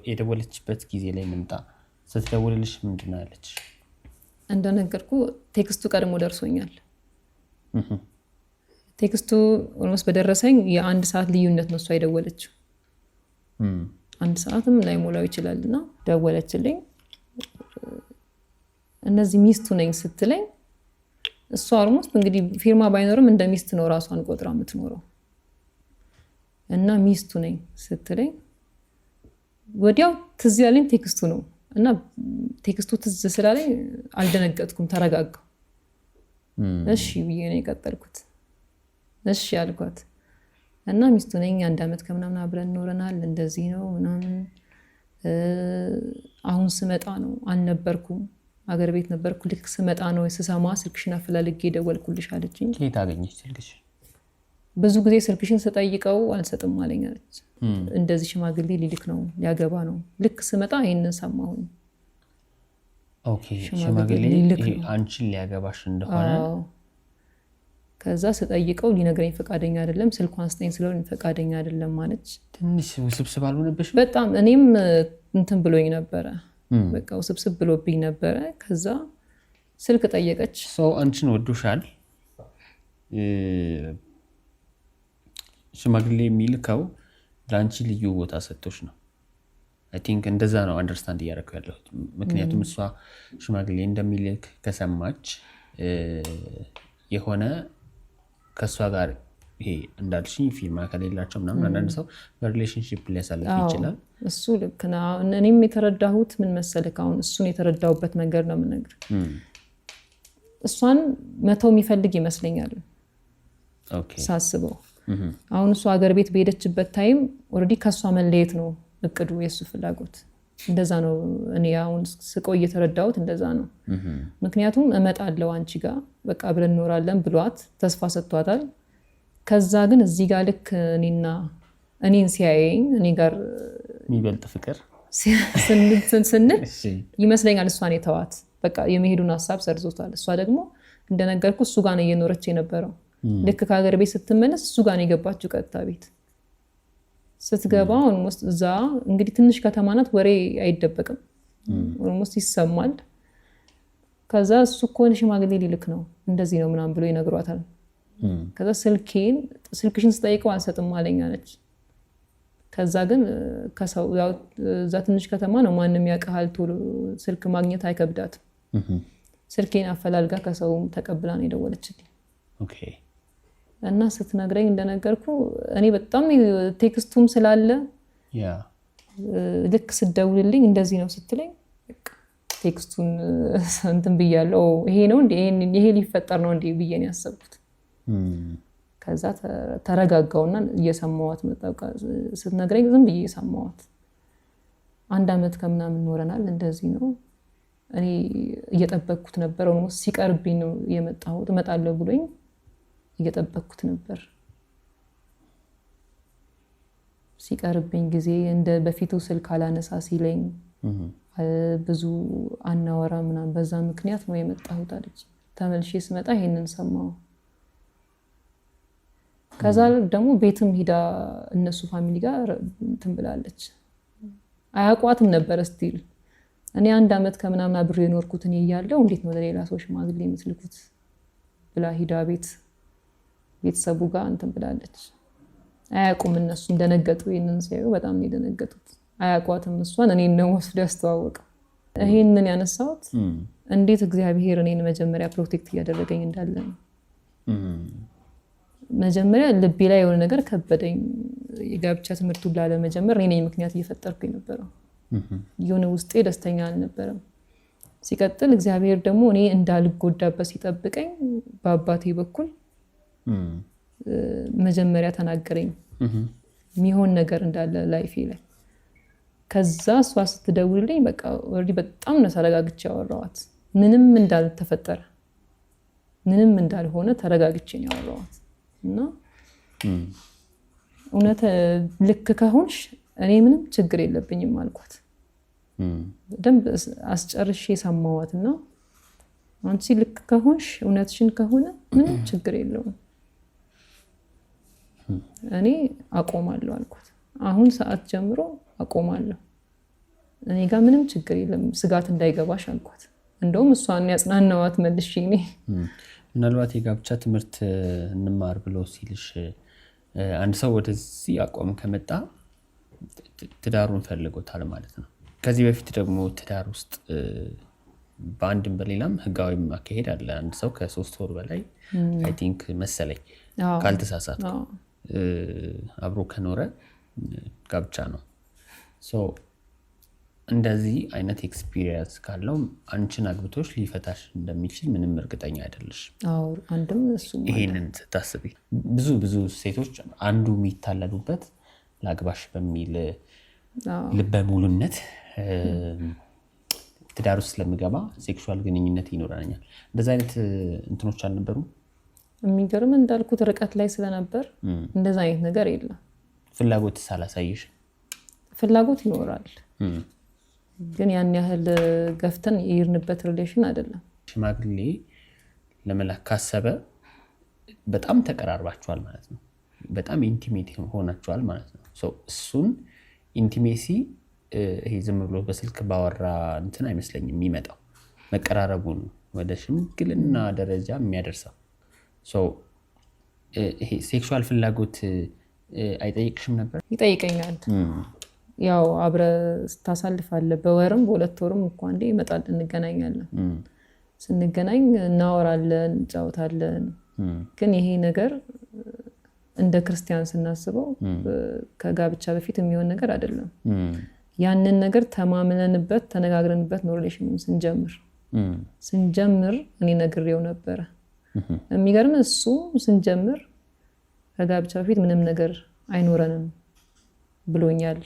S1: የደወለችበት ጊዜ ላይ ምንጣ ስትደውልልሽ ምንድን ነው ያለች?
S2: እንደነገርኩ ቴክስቱ ቀድሞ ደርሶኛል። ቴክስቱ ኦልሞስት በደረሰኝ የ1 ሰዓት ልዩነት ነው እሷ የደወለችው። 1 ሰዓትም ላይ ሞላው ይችላልና ደወለችልኝ። እነዚህ ሚስቱ ነኝ ስትለኝ እሷ ኦልሞስት እንግዲህ ፊርማ ባይኖርም እንደ ሚስት ነው ራሷን ቆጥራ የምትኖረው እና ሚስቱ ነኝ ስትለኝ ወዲያው ትዝ ያለኝ ቴክስቱ ነው እና ቴክስቱ ትዝ ስላለኝ አልደነገጥኩም፣ ተረጋጋሁ። እሺ ብዬ ነው የቀጠልኩት። እሺ አልኳት እና ሚስቱ ነኝ 1 ዓመት ከምናምን አብረን ኖረናል፣ እንደዚህ ነው ምናምን። አሁን ስመጣ ነው አልነበርኩም፣ አገር ቤት ነበርኩ። ልክ ስመጣ ነው ስሰማ ስልክሽን አፈላልጌ ደወልኩልሽ አለችኝ።
S1: ከየት አገኘሽ ስልክሽ?
S2: ብዙ ጊዜ ስልክሽን ስጠይቀው አልሰጥም አለኝ አለች። እንደዚህ ሽማግሌ ሊልክ ነው ሊያገባ ነው። ልክ ስመጣ ይሄንን ሰማሁኝ።
S1: ኦኬ ሽማግሌ አንቺን ሊያገባሽ እንደሆነ።
S2: ከዛ ስጠይቀው ሊነግረኝ ፈቃደኛ አይደለም፣ ስልኳን ስጠኝ ስለሆነ ፈቃደኛ አይደለም ማለች።
S1: ትንሽ ውስብስብ አልሆነብሽም?
S2: በጣም እኔም እንትን ብሎኝ ነበረ፣ በቃ ውስብስብ ብሎብኝ ነበረ። ከዛ ስልክ ጠየቀች።
S1: ሰው አንቺን ወዶሻል፣ ሽማግሌ የሚልከው ለአንቺ ልዩ ቦታ ሰጥቶሽ ነው። አይ ቲንክ እንደዛ ነው አንደርስታንድ እያደረኩ ያለሁት። ምክንያቱም እሷ ሽማግሌ እንደሚልክ ከሰማች የሆነ ከእሷ ጋር ይሄ እንዳልሽኝ ፊርማ ከሌላቸው ምናምን አንዳንድ ሰው በሪሌሽንሽፕ ሊያሳልፍ ይችላል።
S2: እሱ ልክ ነው። እኔም የተረዳሁት ምን መሰለህ፣ አሁን እሱን የተረዳሁበት መንገድ ነው የምነግርህ። እሷን መተው የሚፈልግ ይመስለኛል ሳስበው። አሁን እሷ ሀገር ቤት በሄደችበት ታይም ኦልሬዲ ከእሷ መለየት ነው እቅዱ፣ የእሱ ፍላጎት እንደዛ ነው። እኔ አሁን ስቆይ የተረዳሁት እንደዛ ነው። ምክንያቱም እመጣለሁ አንቺ ጋር በቃ አብረን እንኖራለን ብሏት ተስፋ ሰጥቷታል። ከዛ ግን እዚህ ጋር ልክ እኔን ሲያየኝ እኔ ጋር
S1: የሚበልጥ ፍቅር
S2: ስንል ይመስለኛል እሷን የተዋት በቃ የመሄዱን ሀሳብ ሰርዞታል። እሷ ደግሞ እንደነገርኩ እሱ ጋር ነው እየኖረች የነበረው። ልክ ከሀገር ቤት ስትመለስ እሱ ጋር ነው የገባችው። ቀጥታ ቤት ስትገባ ኦልሞስት እዛ እንግዲህ ትንሽ ከተማ ናት፣ ወሬ አይደበቅም፣ ኦልሞስት ይሰማል። ከዛ እሱ እኮ ሽማግሌ ሊልክ ነው እንደዚህ ነው ምናምን ብሎ ይነግሯታል። ከዛ ስልክሽን ስጠይቀው አልሰጥም አለኝ አለች። ከዛ ግን ከሰው እዛ ትንሽ ከተማ ነው፣ ማንም ያውቃል፣ ቶሎ ስልክ ማግኘት አይከብዳትም። ስልኬን አፈላልጋ ከሰው ተቀብላ ነው የደወለችልኝ። እና ስትነግረኝ እንደነገርኩ እኔ በጣም ቴክስቱም ስላለ ልክ ስደውልልኝ እንደዚህ ነው ስትለኝ ቴክስቱን እንትን ብያለሁ። ይሄ ነው እንዴ ይሄ ሊፈጠር ነው እንዴ ብዬ ነው ያሰብኩት። ከዛ ተረጋጋውና እየሰማዋት መጣ። ስትነግረኝ ዝም ብዬ እየሰማዋት 1 አመት ከምናምን ኖረናል። እንደዚህ ነው እኔ እየጠበቅኩት ነበር። ሲቀርብኝ ነው የመጣሁት። እመጣለሁ ብሎኝ እየጠበቅኩት ነበር። ሲቀርብኝ ጊዜ እንደ በፊቱ ስልክ አላነሳ ሲለኝ ብዙ አናወራ ምናምን በዛ ምክንያት ነው የመጣሁት አለች። ተመልሼ ስመጣ ይሄንን ሰማሁ። ከዛ ደግሞ ቤትም ሄዳ እነሱ ፋሚሊ ጋር እንትን ብላለች። አያውቋትም ነበር ስቲል እኔ 1 አመት ከምናምን አብሬ የኖርኩት እኔ እያለሁ እንዴት ነው ለሌላ ሰው ሽማግሌ የምትልኩት ብላ ሂዳ ቤተሰቡ ጋር እንትን ብላለች። አያውቁም እነሱ እንደነገጡ ይሄንን ሲያዩ በጣም ነው የደነገጡት። አያውቋትም እሷን እኔን ነው ወስዶ ያስተዋወቀው። ይሄንን ያነሳሁት እንዴት እግዚአብሔር እኔን መጀመሪያ ፕሮቴክት እያደረገኝ እንዳለ ነው። መጀመሪያ ልቤ ላይ የሆነ ነገር ከበደኝ። የጋብቻ ትምህርቱን ላለመጀመር እኔ ነኝ ምክንያት እየፈጠርኩ የነበረው። የሆነ ውስጤ ደስተኛ አልነበረም። ሲቀጥል እግዚአብሔር ደግሞ እኔ እንዳልጎዳበት ሲጠብቀኝ በአባቴ በኩል መጀመሪያ ተናገረኝ የሚሆን ነገር እንዳለ ላይፌ ላይ። ከዛ እሷ ስትደውልልኝ በቃ ኦልሬዲ በጣም ነው ተረጋግቼ ያወራኋት። ምንም እንዳልተፈጠረ ምንም እንዳልሆነ ተረጋግቼ ነው ያወራኋት። እና እውነት ልክ ከሆንሽ እኔ ምንም ችግር የለብኝም አልኳት። ደንብ አስጨርሼ ሰማዋት እና አንቺ ልክ ከሆንሽ እውነትሽን ከሆነ ምንም ችግር የለውም እኔ አቆማለሁ አልኳት። አሁን ሰዓት ጀምሮ አቆማለሁ፣ እኔ ጋር ምንም ችግር የለም፣ ስጋት እንዳይገባሽ አልኳት። እንደውም እሷን ያጽናናዋት መልሼ እኔ
S1: ምናልባት የጋብቻ ትምህርት እንማር ብሎ ሲልሽ አንድ ሰው ወደዚህ አቋም ከመጣ ትዳሩን ፈልጎታል ማለት ነው። ከዚህ በፊት ደግሞ ትዳር ውስጥ በአንድም በሌላም ህጋዊ ማካሄድ አለ። አንድ ሰው ከ3 ወር በላይ አይ ቲንክ መሰለኝ ካልተሳሳትኩ አብሮ ከኖረ ጋብቻ ነው። ሶ እንደዚህ አይነት ኤክስፒሪየንስ ካለው አንቺን አግብቶሽ ሊፈታሽ እንደሚችል ምንም እርግጠኛ አይደለሽ።
S2: አንድም እሱ
S1: ይሄንን ስታስቢ ብዙ ሴቶች አንዱ የሚታለሉበት ላግባሽ በሚል ልበ ሙሉነት ትዳር ውስጥ ስለምገባ ሴክሹዋል ግንኙነት ይኖረኛል እንደዛ አይነት እንትኖች አልነበሩም።
S2: የሚገርም እንዳልኩት ርቀት ላይ ስለነበር እንደዛ አይነት ነገር የለም።
S1: ፍላጎት ሳላሳይሽ
S2: ፍላጎት ይኖራል ግን ያን ያህል ገፍተን የሄድንበት ሪሌሽን አይደለም።
S1: ሽማግሌ ለመላክ ካሰበ በጣም ተቀራርባችኋል ማለት ነው። በጣም ኢንቲሜት ሆናችኋል ማለት ነው። ሶ እሱን ኢንቲሜሲ ይሄ ዝም ብሎ በስልክ ባወራ እንትን አይመስለኝም የሚመጣው መቀራረቡን ወደ ሽምግልና ደረጃ የሚያደርሰው። ሶ ይሄ ሴክሹዋል ፍላጎት አይጠይቅሽም ነበር?
S2: ይጠይቀኛል። ያው አብረ ስታሳልፋለ በወርም በ2 ወርም እንኳን እንደ ይመጣል እንገናኛለን። ስንገናኝ እናወራለን፣ እንጫወታለን። ግን ይሄ ነገር እንደ ክርስቲያን ስናስበው ከጋብቻ በፊት የሚሆን ነገር አይደለም። ያንን ነገር ተማምነንበት ተነጋግረንበት ነው ሪሌሽኑን ስንጀምር እኔ ነግሬው ነበር። የሚገርም እሱ ስንጀምር ከጋብቻ በፊት ምንም ነገር አይኖረንም ብሎኛል።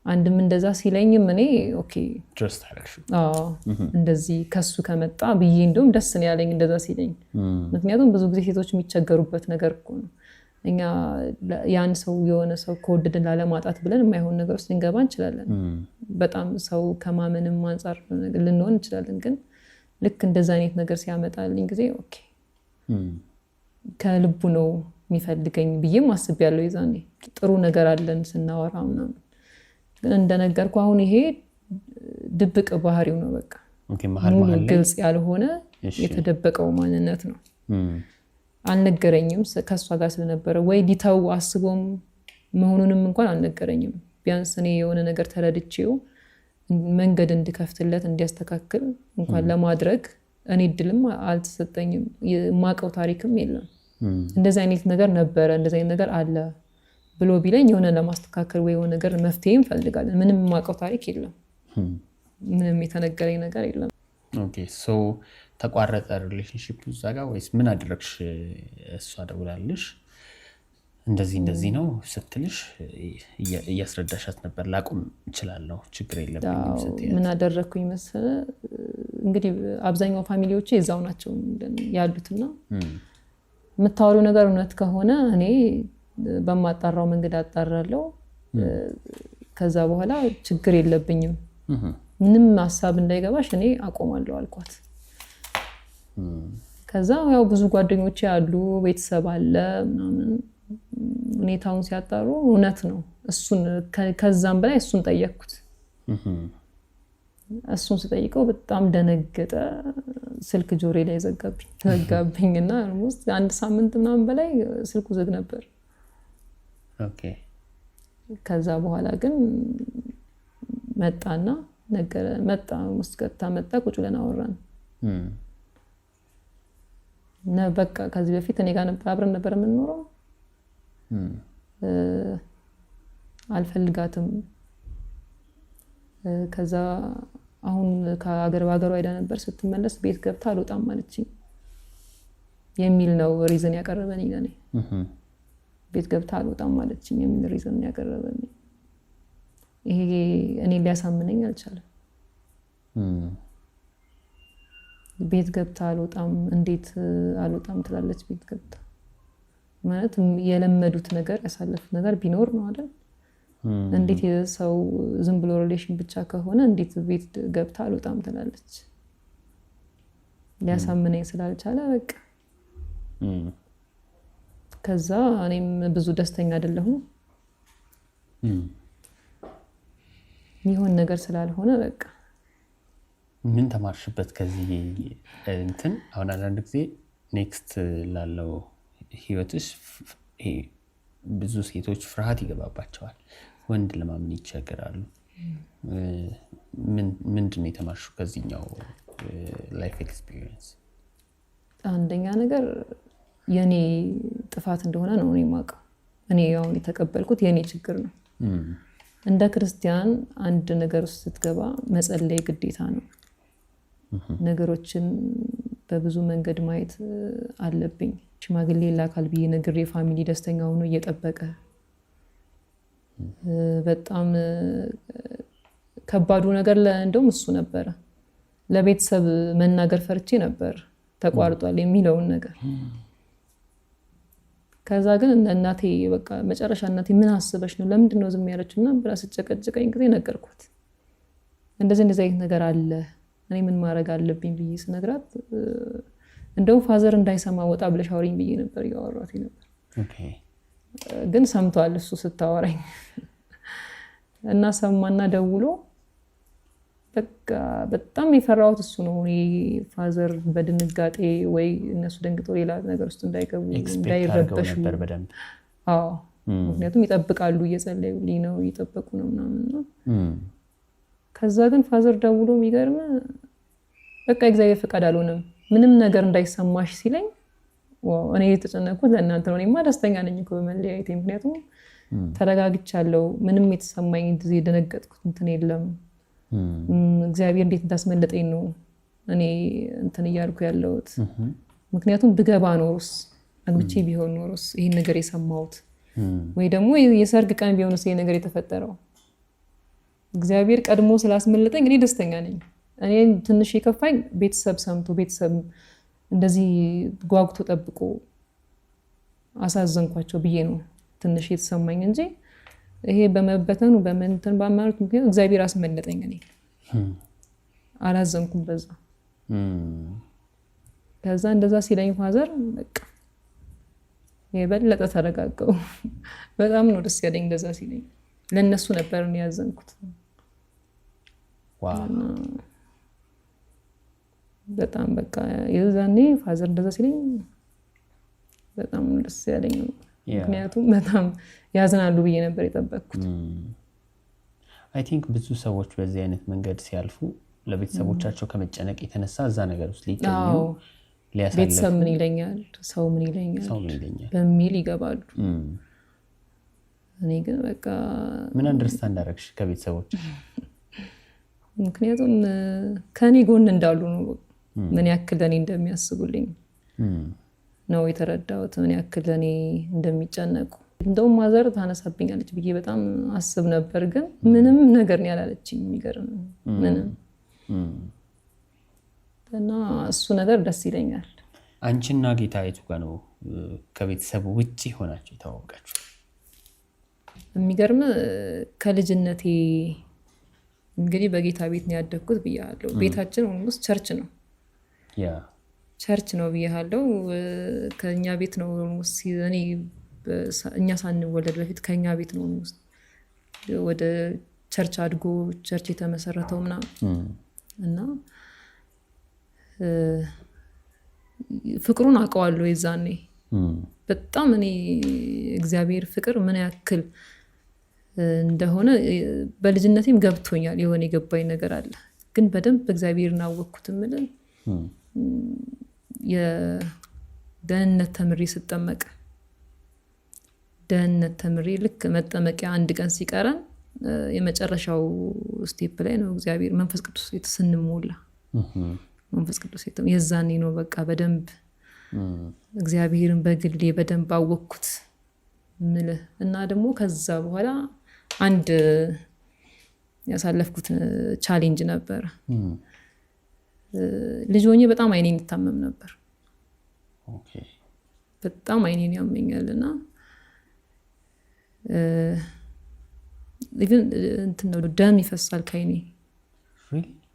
S2: አንድም እንደዛ ሲለኝም እኔ ኦኬ
S1: ጀስት አለሽ
S2: እንደዚህ ከሱ ከመጣ ብዬ እንደውም ደስ ነው ያለኝ እንደዛ ሲለኝ። ምክንያቱም ብዙ ጊዜ ሴቶች የሚቸገሩበት ነገር እኮ ነው። እኛ ያን ሰው የሆነ ሰው ከወደድን ላለማጣት ብለን የማይሆን ነገር ውስጥ ልንገባ እንችላለን። በጣም ሰው ከማመንም አንፃር ልንሆን እንችላለን። ግን ልክ እንደዛ አይነት ነገር ሲያመጣልኝ ጊዜ ኦኬ ከልቡ ነው የሚፈልገኝ ብዬም አስቤያለሁ። ይዛኔ ጥሩ ነገር አለን ስናወራ ምናምን። ግን እንደነገርኩ አሁን ይሄ ድብቅ ባህሪው ነው። በቃ ሙሉ ግልጽ ያልሆነ የተደበቀው ማንነት ነው። አልነገረኝም ከሷ ጋር ስለነበረ ወይ ዲታው አስቦም መሆኑንም እንኳን አልነገረኝም። ቢያንስ እኔ የሆነ ነገር ተረድቼው መንገድ እንድከፍትለት እንዲያስተካክል እንኳን ለማድረግ እኔ እድልም አልተሰጠኝም። የማቀው ታሪክም የለም። እንደዚህ አይነት ነገር ነበረ፣ እንደዚህ አይነት ነገር አለ ብሎ ቢለኝ የሆነ ለማስተካከል ወይ የሆነ ነገር መፍትሄ እንፈልጋለን። ምንም የማቀው ታሪክ የለም። ምንም የተነገረኝ ነገር የለም።
S1: ኦኬ ሶ ተቋረጠ ሪሌሽንሺፕ እዛ ጋር ወይስ ምን አደረግሽ? እሷ ደውላለሽ እንደዚህ ነው ስትልሽ እያስረዳሻት ነበር? ላቁም እችላለሁ ችግር የለብኝም ስትይ
S2: ምን አደረግኩኝ መሰለህ? እንግዲህ አብዛኛው ፋሚሊዎቼ እዛው ናቸው ያሉትና የምታወሪው ነገር እውነት ከሆነ እኔ በማጣራው መንገድ አጣራለሁ። ከዛ በኋላ ችግር የለብኝም ምንም ሐሳብ እንዳይገባሽ እኔ አቆማለሁ አልኳት። ከዛ ያው ብዙ ጓደኞቼ አሉ፣ ቤተሰብ አለ ምናምን ሁኔታውን ሲያጣሩ እውነት ነው። እሱን ከዛም በላይ እሱን ጠየቅኩት። እሱን ስጠይቀው በጣም ደነገጠ። ስልክ ጆሬ ላይ ዘጋብኝና ውስጥ አንድ ሳምንት ምናምን በላይ ስልኩ ዝግ ነበር።
S1: ኦኬ
S2: ከዛ በኋላ ግን መጣና ነገረ መጣ ውስጥ ገታ መጣ ቁጭ ብለን አወራን። በቃ ከዚህ በፊት እኔ ጋር አብረን ነበር የምንኖረው። አልፈልጋትም። ከዛ አሁን ከአገር ባገሩ አይዳ ነበር ስትመለስ ቤት ገብታ አልወጣም ማለችኝ የሚል ነው ሪዝን ያቀረበኝ ለኔ። ቤት ገብታ አልወጣም ማለችኝ የሚል ሪዝን ያቀረበኝ። ይሄ እኔ ሊያሳምነኝ አልቻለም። ቤት ገብታ አልወጣም፣ እንዴት አልወጣም ትላለች? ቤት ገብታ ማለት የለመዱት ነገር ያሳለፉት ነገር ቢኖር ነው አይደል? እንዴት የሰው ዝም ብሎ ሪሌሽን ብቻ ከሆነ እንዴት ቤት ገብታ አልወጣም ትላለች? ሊያሳምነኝ ስላልቻለ በቃ ከዛ እኔም ብዙ ደስተኛ አይደለሁም። የሚሆን ነገር ስላልሆነ በቃ
S1: ምን ተማርሽበት ከዚህ እንትን? አሁን አንዳንድ ጊዜ ኔክስት ላለው ህይወትሽ ብዙ ሴቶች ፍርሃት ይገባባቸዋል፣ ወንድ ለማመን ይቸገራሉ። ምንድን ነው የተማርሽው ከዚህኛው ላይፍ ኤክስፒሪየንስ?
S2: አንደኛ ነገር የኔ ጥፋት እንደሆነ ነው እኔ የማውቀው። እኔ አሁን የተቀበልኩት የኔ ችግር ነው። እንደ ክርስቲያን አንድ ነገር ውስጥ ስትገባ መጸለይ ግዴታ ነው። ነገሮችን በብዙ መንገድ ማየት አለብኝ። ሽማግሌ ላካል ብዬ ነግሬ ፋሚሊ ደስተኛ ሆኖ እየጠበቀ በጣም ከባዱ ነገር እንደውም እሱ ነበረ። ለቤተሰብ መናገር ፈርቼ ነበር ተቋርጧል የሚለውን ነገር። ከዛ ግን እናቴ በቃ መጨረሻ እናቴ ምን አስበሽ ነው ለምንድን ነው ዝም ያለችው እና ብላ ስጨቀጭቀኝ ጊዜ ነገርኳት። እንደዚህ አይነት ነገር አለ፣ እኔ ምን ማድረግ አለብኝ ብዬ ስነግራት እንደው ፋዘር እንዳይሰማ ወጣ ብለሽ አውሪኝ ብዬ ነበር ያወራሁት ነበር። ግን ሰምቷል እሱ ስታወራኝ እና ሰማና ደውሎ በቃ በጣም የፈራሁት እሱ ነው። እኔ ፋዘር በድንጋጤ ወይ እነሱ ደንግጠው ሌላ ነገር ውስጥ እንዳይገቡ እንዳይረበሹ ነበር በደንብ። አዎ ምክንያቱም ይጠብቃሉ፣ እየጸለዩልኝ ነው፣ እየጠበቁ ነው ምናምን ነው። ከዛ ግን ፋዘር ደውሎ የሚገርም በቃ እግዚአብሔር ፈቃድ አልሆነም ምንም ነገር እንዳይሰማሽ ሲለኝ እኔ የተጨነቅኩት ለእናንተ ነው። እኔማ ደስተኛ ነኝ እኮ በመለያየቴ፣ ምክንያቱም ተረጋግቻለሁ። ምንም የተሰማኝ እንደዚህ የደነገጥኩት እንትን የለም። እግዚአብሔር እንዴት እንዳስመለጠኝ ነው እኔ እንትን እያልኩ ያለሁት። ምክንያቱም ብገባ ኖሮስ አግብቼ ቢሆን ኖሮስ ይሄን ነገር የሰማሁት ወይ ደግሞ የሰርግ ቀን ቢሆንስ ይሄ ነገር የተፈጠረው። እግዚአብሔር ቀድሞ ስላስመለጠኝ እኔ ደስተኛ ነኝ። እኔ ትንሽ የከፋኝ ቤተሰብ ሰምቶ ቤተሰብ እንደዚህ ጓጉቶ ጠብቆ አሳዘንኳቸው ብዬ ነው ትንሽ የተሰማኝ እንጂ ይሄ በመበተኑ በመንተን ባማሩት ምክንያት እግዚአብሔር አስመለጠኝ። እኔ አላዘንኩም በዛ። ከዛ እንደዛ ሲለኝ ፋዘር በቃ የበለጠ ተረጋጋው። በጣም ነው ደስ ያለኝ እንደዛ ሲለኝ። ለነሱ ነበር ነው ያዘንኩት።
S1: ዋው
S2: በጣም በቃ የዛኔ ፋዘር እንደዛ ሲለኝ በጣም ደስ ያለኝ። ምክንያቱም በጣም ያዝናሉ ብዬ ነበር የጠበቅኩት።
S1: አይ ቲንክ ብዙ ሰዎች በዚህ አይነት መንገድ ሲያልፉ ለቤተሰቦቻቸው ከመጨነቅ የተነሳ እዛ ነገር ውስጥ ሊገኙ ሊያሳልፉ
S2: ቤተሰብ ምን ይለኛል፣ ሰው ምን ይለኛል በሚል ይገባሉ። እኔ ግን በቃ
S1: ምን አንደርስታንድ አደረግሽ ከቤተሰቦች?
S2: ምክንያቱም ከኔ ጎን እንዳሉ ነው። ምን ያክል ለኔ እንደሚያስቡልኝ ነው የተረዳሁት። ምን ያክል ለኔ እንደሚጨነቁ። እንደውም ማዘር ታነሳብኛለች ብዬ በጣም አስብ ነበር፣ ግን ምንም ነገር ነው ያላለችኝ። የሚገርም ምንም እና እሱ ነገር ደስ ይለኛል።
S1: አንቺና ጌታ የቱ ጋር ነው ከቤተሰቡ ውጪ ሆናችሁ የተዋወቃችሁ?
S2: የሚገርም ከልጅነቴ እንግዲህ በጌታ ቤት ነው ያደግኩት ብያለሁ። ቤታችን ኦልሞስት ቸርች ነው ቸርች ነው ብያለሁ። ከኛ ቤት ነው ኦልሞስት እኛ ሳንወለድ በፊት ከኛ ቤት ነው ኦልሞስት ወደ ቸርች አድጎ ቸርች የተመሰረተው ምናምን እና ፍቅሩን አውቀዋለሁ የዛኔ በጣም እኔ እግዚአብሔር ፍቅር ምን ያክል እንደሆነ በልጅነቴም ገብቶኛል። የሆነ የገባኝ ነገር አለ፣ ግን በደንብ እግዚአብሔርን አወቅኩት። ምንም የደህንነት ተምሬ ስጠመቅ ደህንነት ተምሬ ልክ መጠመቂያ አንድ ቀን ሲቀረን የመጨረሻው ስቴፕ ላይ ነው እግዚአብሔር መንፈስ ቅዱስ ስንሞላ መንፈስ ቅዱስ የዛኔ ነው በቃ በደንብ እግዚአብሔርን በግሌ በደንብ አወቅኩት ምልህ። እና ደግሞ ከዛ በኋላ አንድ ያሳለፍኩት ቻሌንጅ ነበር። ልጅ ሆኜ በጣም አይኔን ይታመም ነበር። በጣም አይኔን ያመኛልና ግን ደም ይፈሳል ከአይኔ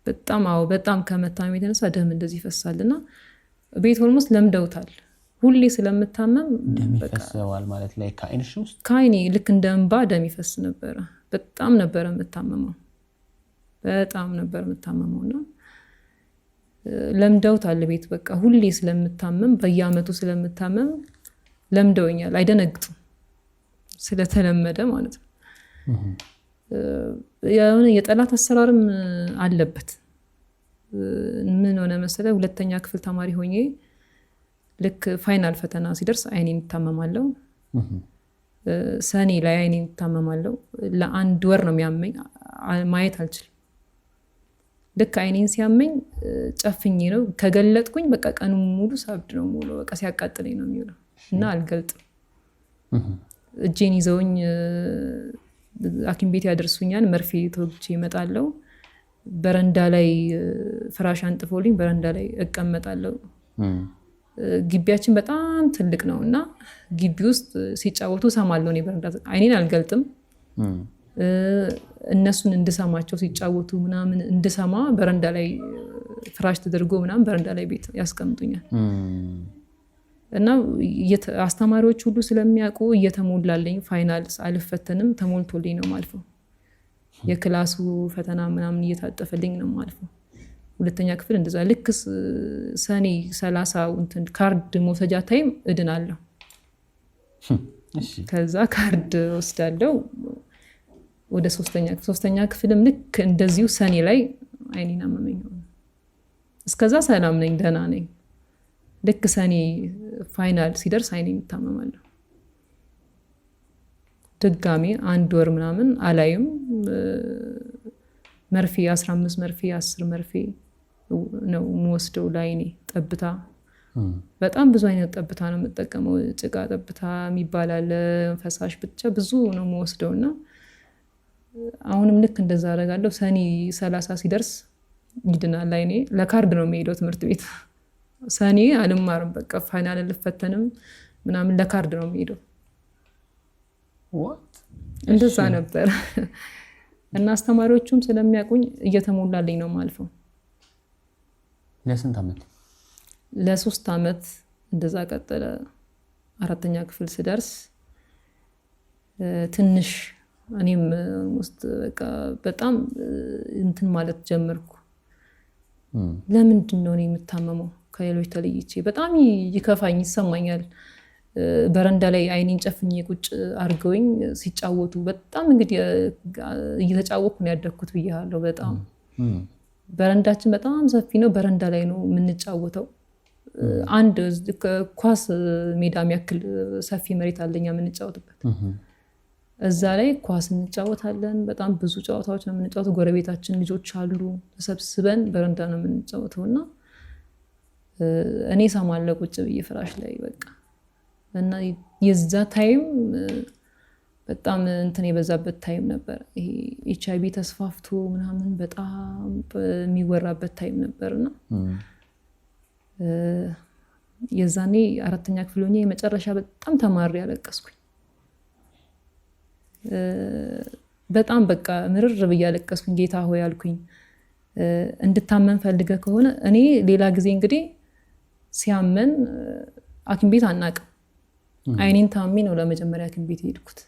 S2: በጣም በጣም ከመታመም የተነሳ ደም እንደዚህ ይፈሳልና ቤት ኦልሞስት ለምደውታል። ሁሌ ስለምታመም
S1: ደም ይፈሳል ማለት ላይ ከአይንሽ ውስጥ
S2: ከአይኔ ልክ እንደ እንባ ደም ይፈስ ነበር። በጣም ነበር የምታመመው እና ለምደውታል ቤት በቃ ሁሌ ስለምታመም በየአመቱ ስለምታመም ለምደውኛል። አይደነግጡም ስለተለመደ ማለት ነው። የጠላት አሰራርም አለበት። ምን ሆነ መሰለ፣ ሁለተኛ ክፍል ተማሪ ሆኜ ልክ ፋይናል ፈተና ሲደርስ አይኔን ይታመማለሁ። ሰኔ ላይ አይኔን ይታመማለሁ። ለአንድ ወር ነው የሚያመኝ፣ ማየት አልችልም። ልክ አይኔን ሲያመኝ ጨፍኜ ነው ከገለጥኩኝ በቃ ቀኑ ሙሉ ሳብድ ነው ሙሉ በቃ ሲያቃጥለኝ ነው የሚውለው እና አልገልጥም። እጄን ይዘውኝ ሐኪም ቤት ያደርሱኛል። መርፌ ተወግቼ እመጣለሁ። በረንዳ ላይ ፍራሽ አንጥፎልኝ በረንዳ ላይ እቀመጣለሁ። ግቢያችን በጣም ትልቅ ነው እና ግቢ ውስጥ ሲጫወቱ እሰማለሁ። እኔ በረንዳ አይኔን አልገልጥም። እነሱን እንድሰማቸው ሲጫወቱ ምናምን እንድሰማ በረንዳ ላይ ፍራሽ ተደርጎ ምናምን በረንዳ ላይ ቤት ያስቀምጡኛል እና አስተማሪዎች ሁሉ ስለሚያውቁ እየተሞላለኝ ፋይናል አልፈተንም ተሞልቶልኝ ነው ማልፈው። የክላሱ ፈተና ምናምን እየታጠፈልኝ ነው ማልፈው። ሁለተኛ ክፍል እንደዛ ልክ ሰኔ 30 ካርድ መውሰጃ ታይም እድናለሁ። ከዛ ካርድ ወስዳለሁ ወደ ሶስተኛ ክፍልም ልክ እንደዚሁ ሰኔ ላይ አይኔን አመመኝ። እስከዛ ሰላም ነኝ፣ ደህና ነኝ። ልክ ሰኔ ፋይናል ሲደርስ አይኔን ይታመማለሁ። ድጋሜ አንድ ወር ምናምን አላይም። መርፌ 15 መርፌ 10 መርፌ ነው የምወስደው ለአይኔ ጠብታ። በጣም ብዙ አይነት ጠብታ ነው የምጠቀመው። ጭቃ ጠብታ የሚባል አለ፣ ፈሳሽ ብቻ ብዙ ነው የምወስደው እና አሁንም ልክ እንደዛ አደርጋለሁ። ሰኔ 30 ሲደርስ ይድናል አይኔ። ለካርድ ነው የሚሄደው ትምህርት ቤት። ሰኔ አልማርም በቃ ፋይናል አልፈተንም። ምናምን ለካርድ ነው የሚሄደው።
S1: what
S2: እንደዛ ነበር እና አስተማሪዎቹም ስለሚያውቁኝ እየተሞላልኝ ነው ማልፈው።
S1: ለስንት ዓመት?
S2: ለ3 ዓመት እንደዛ ቀጠለ። 4ኛ ክፍል ስደርስ ትንሽ እኔም ውስጥ በቃ በጣም እንትን ማለት ጀመርኩ። ለምንድን ነው እኔ የምታመመው ከሌሎች ተለይቼ? በጣም ይከፋኝ ይሰማኛል። በረንዳ ላይ አይኔን ጨፍኜ ቁጭ አድርገውኝ ሲጫወቱ በጣም እንግዲህ እየተጫወኩ ነው ያደግኩት ብያለሁ። በጣም በረንዳችን በጣም ሰፊ ነው። በረንዳ ላይ ነው የምንጫወተው። አንድ ኳስ ሜዳ የሚያክል ሰፊ መሬት አለኛ የምንጫወትበት። እዛ ላይ ኳስ እንጫወታለን። በጣም ብዙ ጨዋታዎች ነው የምንጫወተው። ጎረቤታችን ልጆች አሉ፣ ተሰብስበን በረንዳ ነው የምንጫወተው እና እኔ ሰማለሁ ቁጭ ብዬ ፍራሽ ላይ በቃ። እና የዛ ታይም በጣም እንትን የበዛበት ታይም ነበር። ይሄ HIV ተስፋፍቶ ምናምን በጣም የሚወራበት ታይም ነበርና የዛኔ 4ኛ ክፍል ሆኜ የመጨረሻ በጣም ተማሪ ያለቀስኩኝ። በጣም በቃ ምርር ብዬ ያለቀስኩኝ። ጌታ ሆይ አልኩኝ፣ እንድታመን ፈልገ ከሆነ እኔ ሌላ ጊዜ እንግዲህ ሲያመን ሐኪም ቤት አናቅም። አይኔን ታሜ ነው ለመጀመሪያ ሐኪም ቤት ሄድኩት።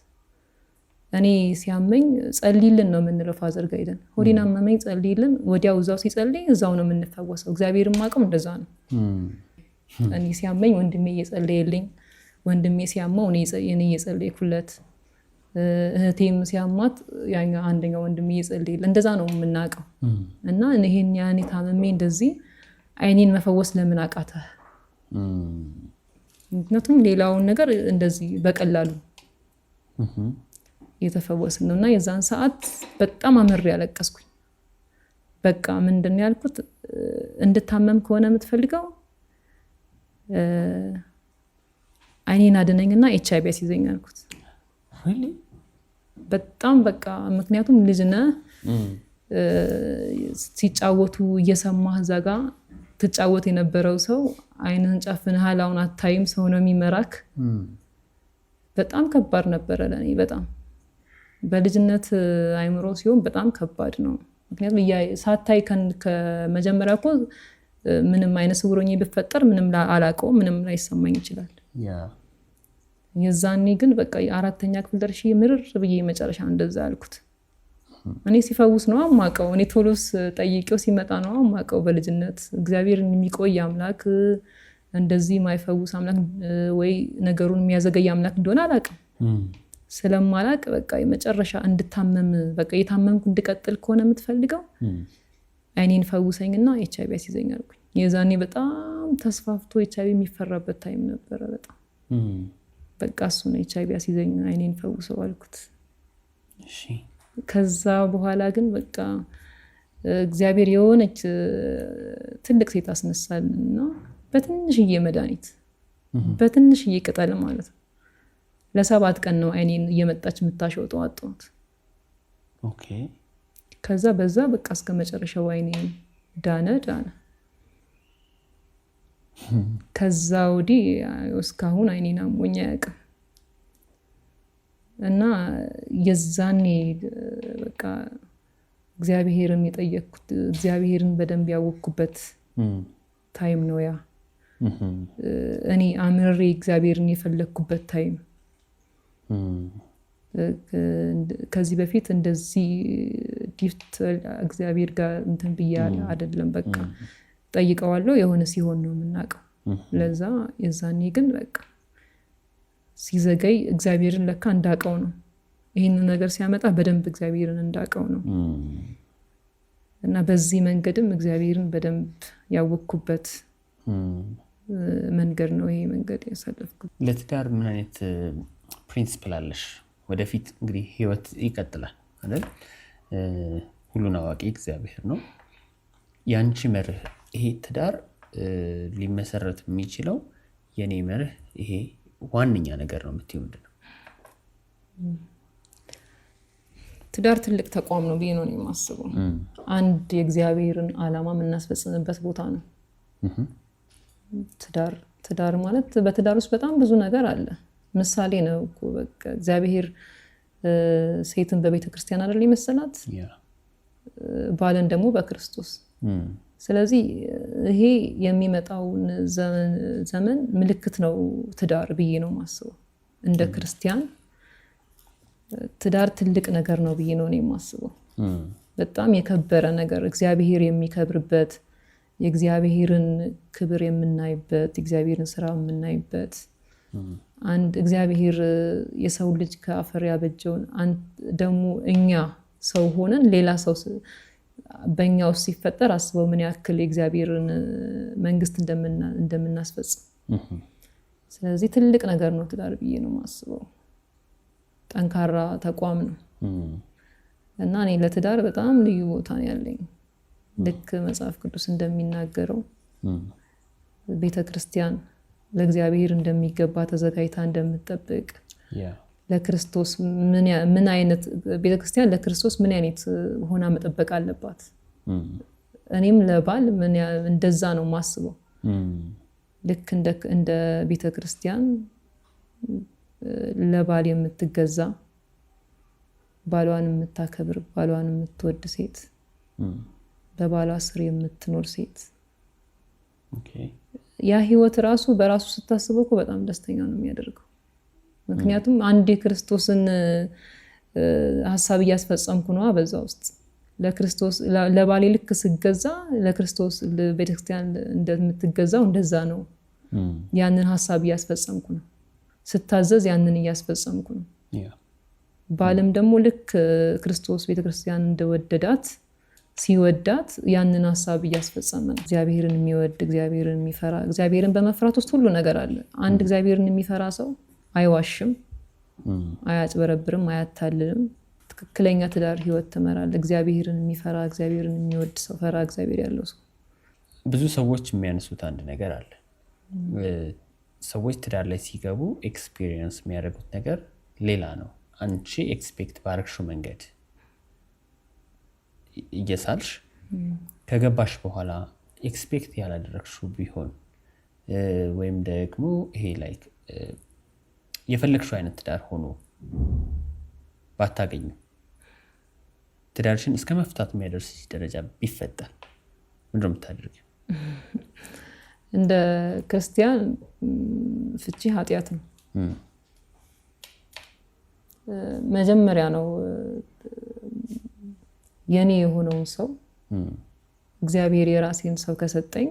S2: እኔ ሲያመኝ ጸልይልን ነው የምንለው። ፋዘር ጋር ሄደን ሆዴን አመመኝ ጸልይልን፣ ወዲያው እዛው ሲጸልይ እዛው ነው የምንፈወሰው። እግዚአብሔር ማቀም እንደዛ ነው። እኔ ሲያመኝ ወንድሜ እየጸለየልኝ፣ ወንድሜ ሲያማው እኔ እየጸለይኩለት፣ እህቴም ሲያማት ያኛ አንደኛው ወንድሜ እየጸለየልኝ፣ እንደዛ ነው የምናውቀው። እና ይሄን ያኔ ታመሜ እንደዚህ አይኔን መፈወስ ለምን አቃተ? ምክንያቱም ሌላውን ነገር እንደዚህ በቀላሉ የተፈወስን ነው። እና የዛን ሰዓት በጣም አመሬ ያለቀስኩኝ። በቃ ምንድን ያልኩት እንድታመም ከሆነ የምትፈልገው አይኔን አድነኝና HIV ያስይዘኝ አልኩት። በጣም በቃ ምክንያቱም ልጅ ነህ፣ ሲጫወቱ እየሰማህ እዛ ጋ ትጫወት የነበረው ሰው አይንህን ጨፍነሃል፣ አሁን አታይም፣ ሰው ነው የሚመራክ። በጣም ከባድ ነበረ ለእኔ። በጣም በልጅነት አይምሮ ሲሆን በጣም ከባድ ነው። ምክንያቱም ሳታይ ከመጀመሪያ እኮ ምንም አይነት ስውሮኝ ቢፈጠር ምንም አላውቀው፣ ምንም ላይሰማኝ ይችላል። የዛኔ ግን በቃ 4ኛ ክፍል ደርሼ ምርር ብዬ መጨረሻ እንደዛ አልኩት። እኔ ሲፈውስ ነው አማቀው፣ እኔ ቶሎስ ጠይቄው ሲመጣ ነው አማቀው። በልጅነት እግዚአብሔር የሚቆይ አምላክ፣ እንደዚህ ማይፈውስ አምላክ ወይ ነገሩን የሚያዘገይ አምላክ እንደሆነ አላውቅም። ስለማላውቅ በቃ የመጨረሻ እንድታመም በቃ የታመምኩ እንድቀጥል ከሆነ የምትፈልገው አይኔን ፈውሰኝና HIV ያስይዘኝ አልኩኝ። የዛኔ በጣም ተስፋፍቶ HIV የሚፈራበት ታይም ነበረ። በጣም በቃ እሱ ነው HIV ያስይዘኝ፣ አይኔን ፈውሰው አልኩት።
S1: እሺ።
S2: ከዛ በኋላ ግን በቃ እግዚአብሔር የሆነች ትልቅ ሴት አስነሳልና በትንሽዬ መድኃኒት በትንሽዬ ቅጠል ማለት ነው ለ7 ቀን ነው አይኔን እየመጣች የምታሸውጠው አጥቷት።
S1: ኦኬ።
S2: ከዛ በዛ በቃ እስከ መጨረሻው አይኔ ዳነ። ከዛ ወዲህ እስካሁን አይኔን አሞኝ አያውቅም። እና የዛኔ በቃ እግዚአብሔርን የጠየቅኩት እግዚአብሔርን በደንብ ያወቅኩበት ታይም ነው ያ። እኔ አምሬ እግዚአብሔርን የፈለግኩበት ታይም። ከዚህ በፊት እንደዚህ ጊፍት እግዚአብሔር ጋር እንትን ብያ አይደለም። በቃ ጠይቀዋለሁ፣ የሆነ ሲሆን ነው የምናውቀው። ለዛ የዛኔ ግን በቃ ሲዘገይ እግዚአብሔርን ለካ እንዳውቀው ነው። ይህንን ነገር ሲያመጣ በደንብ እግዚአብሔርን እንዳውቀው ነው። እና በዚህ መንገድም እግዚአብሔርን በደንብ ያወቅኩበት መንገድ ነው ይሄ መንገድ ያሳለፍኩት።
S1: ለትዳር ምን አይነት ፕሪንሲፕል አለሽ? ወደፊት እንግዲህ ህይወት ይቀጥላል አይደል? ሁሉን አዋቂ እግዚአብሔር ነው። ያንቺ መርህ ይሄ ትዳር ሊመሰረት የሚችለው የኔ መርህ ይሄ ዋነኛ ነገር ነው የምትይው ምንድን ነው?
S2: ትዳር ትልቅ ተቋም ነው ብዬ ነው የማስበው። አንድ የእግዚአብሔርን ዓላማ የምናስፈጽምበት ቦታ ነው። ትዳር ትዳር ማለት በትዳር ውስጥ በጣም ብዙ ነገር አለ። ምሳሌ ነው እኮ በቃ እግዚአብሔር ሴትን በቤተ ክርስቲያን አይደል ይመስላት ባልን ደግሞ በክርስቶስ። ስለዚህ ይሄ የሚመጣውን ዘመን ምልክት ነው ትዳር ብዬ ነው ማስበው። እንደ ክርስቲያን ትዳር ትልቅ ነገር ነው ብዬ ነው የማስበው። በጣም የከበረ ነገር እግዚአብሔር የሚከብርበት የእግዚአብሔርን ክብር የምናይበት እግዚአብሔርን ስራ የምናይበት አንድ እግዚአብሔር የሰው ልጅ ከአፈር ያበጀውን ደግሞ እኛ ሰው ሆነን ሌላ ሰው በእኛ ውስጥ ሲፈጠር አስበው ምን ያክል የእግዚአብሔርን መንግስት እንደምናስፈጽም። ስለዚህ ትልቅ ነገር ነው ትዳር ብዬ ነው ማስበው። ጠንካራ ተቋም ነው እና እኔ ለትዳር በጣም ልዩ ቦታ ነው ያለኝ። ልክ መጽሐፍ ቅዱስ እንደሚናገረው ቤተክርስቲያን ለእግዚአብሔር እንደሚገባ ተዘጋጅታ እንደምትጠብቅ ለክርስቶስ ምን አይነት ቤተክርስቲያን ለክርስቶስ ምን አይነት ሆና መጠበቅ አለባት። እኔም ለባል እንደዛ ነው ማስበው። ልክ እንደ ቤተክርስቲያን ለባል የምትገዛ ባሏን የምታከብር ባሏን የምትወድ ሴት በባሏ ስር የምትኖር ሴት ያ ህይወት ራሱ በራሱ ስታስበው እኮ በጣም ደስተኛ ነው የሚያደርገው። ምክንያቱም አንድ የክርስቶስን ሐሳብ እያስፈጸምኩ ነው በዛ ውስጥ ለክርስቶስ ለባሌ ልክ ስገዛ ለክርስቶስ ለቤተክርስቲያን እንደምትገዛው እንደዛ ነው። ያንን ሐሳብ እያስፈጸምኩ ነው። ስታዘዝ ያንን እያስፈጸምኩ ነው። ባልም ደግሞ ልክ ክርስቶስ ቤተክርስቲያን እንደወደዳት ሲወዳት ያንን ሐሳብ እያስፈጸመ ነው። እግዚአብሔርን የሚወድ እግዚአብሔርን የሚፈራ እግዚአብሔርን በመፍራት ውስጥ ሁሉ ነገር አለ። አንድ እግዚአብሔርን የሚፈራ ሰው አይዋሽም፣ አያጭበረብርም፣ አያታልልም። ትክክለኛ ትዳር ህይወት ትመራል። እግዚአብሔርን የሚፈራ እግዚአብሔርን የሚወድ ሰው ፈራ እግዚአብሔር ያለው ሰው።
S1: ብዙ ሰዎች የሚያነሱት አንድ ነገር አለ። ሰዎች ትዳር ላይ ሲገቡ ኤክስፒሪየንስ የሚያደርጉት ነገር ሌላ ነው። አንቺ ኤክስፔክት ባረግሽው መንገድ እየሳልሽ ከገባሽ በኋላ ኤክስፔክት ያላደረግሽው ቢሆን ወይም ደግሞ ይሄ ላይክ የፈለግሽው አይነት ትዳር ሆኖ ባታገኙ ትዳርሽን እስከ መፍታት የሚያደርስ ደረጃ ቢፈጠር ምንድነው የምታደርጊው?
S2: እንደ ክርስቲያን ፍቺ ኃጢአት ነው። መጀመሪያ ነው የኔ የሆነውን ሰው እግዚአብሔር የራሴን ሰው ከሰጠኝ